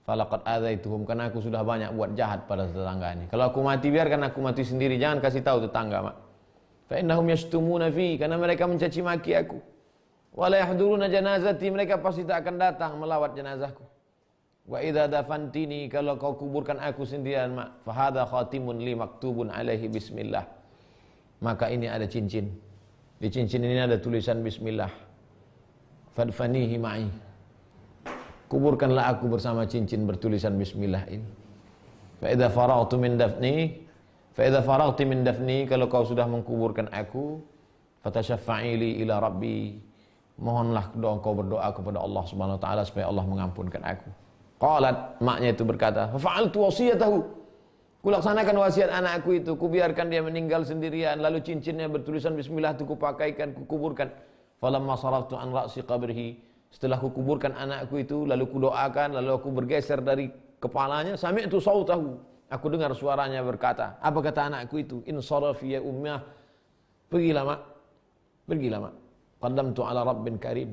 Falaqad adzaituhum, karena aku sudah banyak buat jahat pada tetangga ini. Kalau aku mati, biarkan aku mati sendiri, jangan kasih tahu tetangga, mak. Fa innahum yashtumuna fi, karena mereka mencaci maki aku. Wa la yahduruna janazati, mereka pasti tak akan datang melawat jenazahku. Wa idza dafantini, kalau kau kuburkan aku sendirian, mak, fa hadza khatimun li maktubun alaihi bismillah. Maka ini ada cincin. Di cincin ini ada tulisan bismillah. Fadfanihi ma'i. Kuburkanlah aku bersama cincin bertulisan bismillah ini. Fa idza faragtu min dafni, fa idza faragti min dafni, kalau kau sudah mengkuburkan aku, fatasyafa'i li ila rabbi, mohonlah doa kau berdoa kepada Allah Subhanahu wa taala supaya Allah mengampunkan aku. Qalat, maknya itu berkata, fa fa'altu wasiyatahu. Kulaksanakan wasiat anakku itu, kubiarkan dia meninggal sendirian, lalu cincinnya bertulisan bismillah itu kupakaikan, kukuburkan. Falamma saraftu an ra'si qabrihi, setelah kukuburkan anakku itu, lalu kudoakan, lalu aku bergeser dari kepalanya, sami'tu sautahu, aku dengar suaranya berkata, apa kata anakku itu? Insarafi ya ummah, pergilah mak, pergilah mak. Qadamtu ala rabbin karim,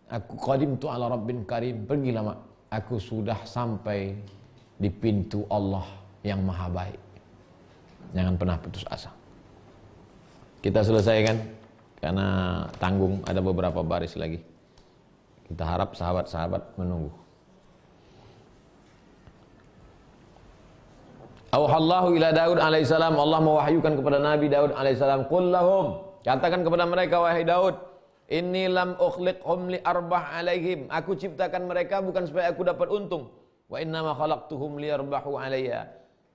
aku qadimtu ala rabbin karim, pergilah mak, aku sudah sampai di pintu Allah yang maha baik. Jangan pernah putus asa. Kita selesaikan, karena tanggung, ada beberapa baris lagi. Kita harap sahabat-sahabat menunggu. Auhallahu ila Daud alaihissalam, Allah mewahyukan kepada Nabi Daud alaihissalam, qul lahum, katakan kepada mereka wahai Daud, inni lam ukhliqhum li arbah alaihim, aku ciptakan mereka bukan supaya aku dapat untung. Wa innama khalaqtuhum liyarbahu alayya,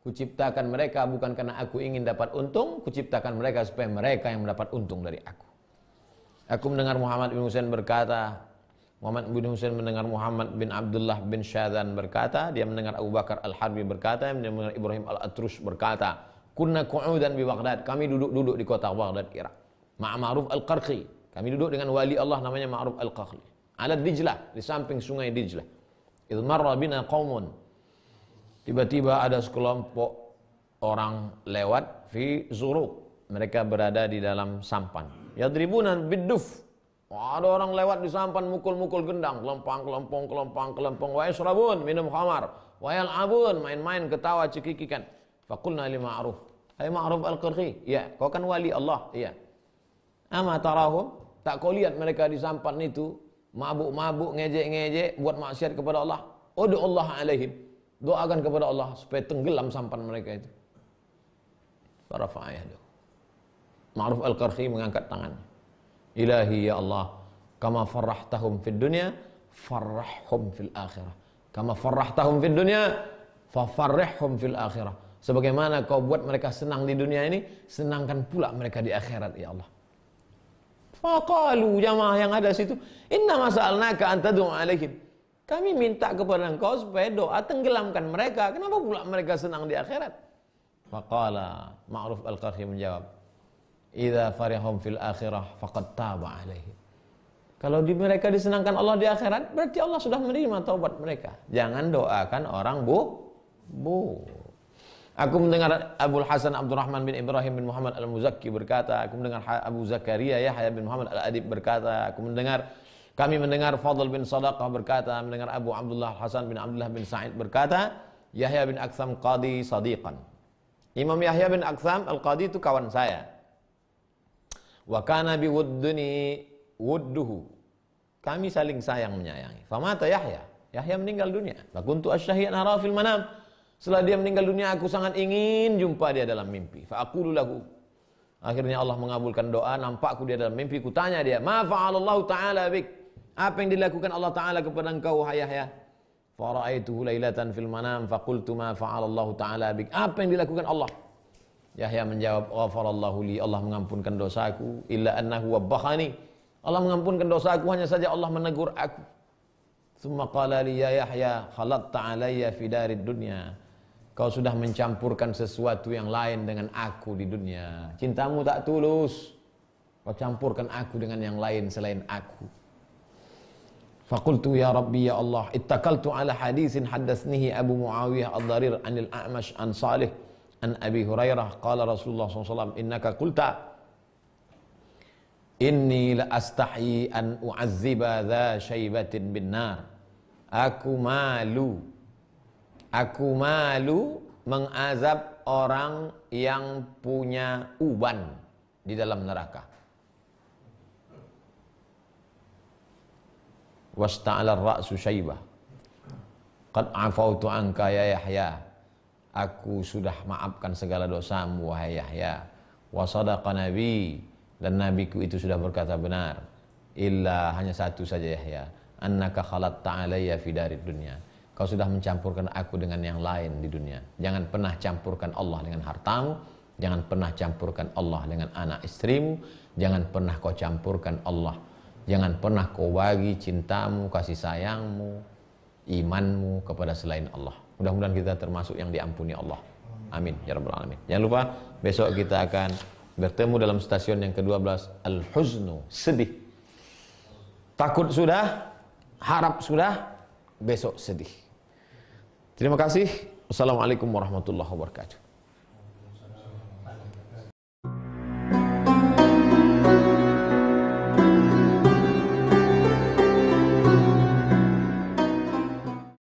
ku ciptakan mereka bukan karena aku ingin dapat untung, ku ciptakan mereka supaya mereka yang mendapat untung dari aku. Aku mendengar Muhammad bin Husain berkata, Muhammad bin Husain mendengar Muhammad bin Abdullah bin Syadhan berkata, dia mendengar Abu Bakar Al-Harbi berkata, dia mendengar Ibrahim Al-Atrus berkata, kunna qu'udan bi Baghdad, kami duduk-duduk di kota Baghdad, Irak. Ma'a Ma'ruf Al-Qarqi, kami duduk dengan wali Allah namanya Ma'ruf Al-Qarqi. Ala Dijlah, di samping sungai Dijlah. Idh marra bina qaumun, tiba-tiba ada sekelompok orang lewat fi Zuruq, mereka berada di dalam sampan. Yadribuna bid-duf, ada orang lewat di sampan mukul-mukul gendang, kelempang, wa yashrabun, minum khamar, wa yal'abun, main-main, ketawa, cekikikan. Faqulna li Ma'ruf, hai Ma'ruf Al-Qarqi, ya, kau kan wali Allah, iya. Ama tarahum, tak kau lihat mereka di sampan itu mabuk-mabuk, ngejek-ngejek, buat maksiat kepada Allah. Ud'u Allah alaihim, doakan kepada Allah supaya tenggelam sampan mereka itu. Farafa'a yadahu. Ma'ruf Al-Qarqi mengangkat tangannya. Ilahi ya Allah, kama farrahtahum fid dunya, farrahhum fil akhirah. Kama farrahtahum fid dunya, fafarrihhum fil akhirah. Sebagaimana kau buat mereka senang di dunia ini, senangkan pula mereka di akhirat ya Allah. Faqalu, jamaah yang ada situ, inna mas'alnaka an tad'u alaihim, kami minta kepada engkau supaya doa tenggelamkan mereka, kenapa pula mereka senang di akhirat? Faqala Ma'ruf Al-Qarqi menjawab, idza farihum fil akhirah faqad taba alaihim, kalau mereka disenangkan Allah di akhirat, berarti Allah sudah menerima taubat mereka. Jangan doakan orang bu. Aku mendengar Abul Hasan Abdurrahman bin Ibrahim bin Muhammad Al-Muzakki berkata, aku mendengar Abu Zakaria Yahya bin Muhammad Al-Adib berkata, kami mendengar Fadl bin Sadaqah berkata, mendengar Abu Abdullah Hasan bin Abdullah bin Sa'id berkata, Yahya bin Aktham qadi sadiqan. Imam Yahya bin Aktham al-qadi itu kawan saya. Wa kana bi wudduhu. Kami saling sayang menyayangi. Famata Yahya. Yahya meninggal dunia. Fa kuntu asyhadu ara fil manam. Setelah dia meninggal dunia, aku sangat ingin jumpa dia dalam mimpi. Fa aqulu lahu. Akhirnya Allah mengabulkan doa, nampakku dia dalam mimpi, ku tanya dia, "Ma fa'alallahu ta'ala bik?" Apa yang dilakukan Allah Ta'ala kepada engkau, wahai Yahya? Fara'aituhu lailatan fil manam faqultu ma fa'alallahu ta'ala bik? Apa yang dilakukan Allah? Yahya menjawab, "Ghafarallahu li." Allah mengampunkan dosaku, illa annahu wabbakhani. Allah mengampunkan dosaku, hanya saja Allah menegur aku. Tsumma qala li ya Yahya, khalatta alayya fi darid dunya. Kau sudah mencampurkan sesuatu yang lain dengan aku di dunia. Cintamu tak tulus. Kau campurkan aku dengan yang lain selain aku. Faqultu ya Rabbi ya Allah, ittakaltu ala hadisin haddatsnihi Abu Muawiyah ad-Darir anil A'mash an Salih an Abi Hurairah qala Rasulullah SAW, innaka qulta inni la astahyi an u'azziba dha syaibatin bin nar. Aku malu mengazab orang yang punya uban di dalam neraka. Wasta'ala ar-ra'su syaibah. Qad afautu anka ya Yahya. Aku sudah maafkan segala dosamu wahai Yahya. Wa sadaqa nabi, dan nabiku itu sudah berkata benar. Illa, hanya satu saja Yahya, annaka khalatta alayya fi darid dunya. Kau sudah mencampurkan aku dengan yang lain di dunia. Jangan pernah campurkan Allah dengan hartamu. Jangan pernah campurkan Allah dengan anak istrimu. Jangan pernah kau campurkan Allah. Jangan pernah kau bagi cintamu, kasih sayangmu, imanmu kepada selain Allah. Mudah-mudahan kita termasuk yang diampuni Allah. Amin ya rabbal alamin. Jangan lupa besok kita akan bertemu dalam stasiun yang ke-12, al-huznu, sedih. Takut sudah, harap sudah, besok sedih. Terima kasih. Wassalamualaikum warahmatullahi wabarakatuh.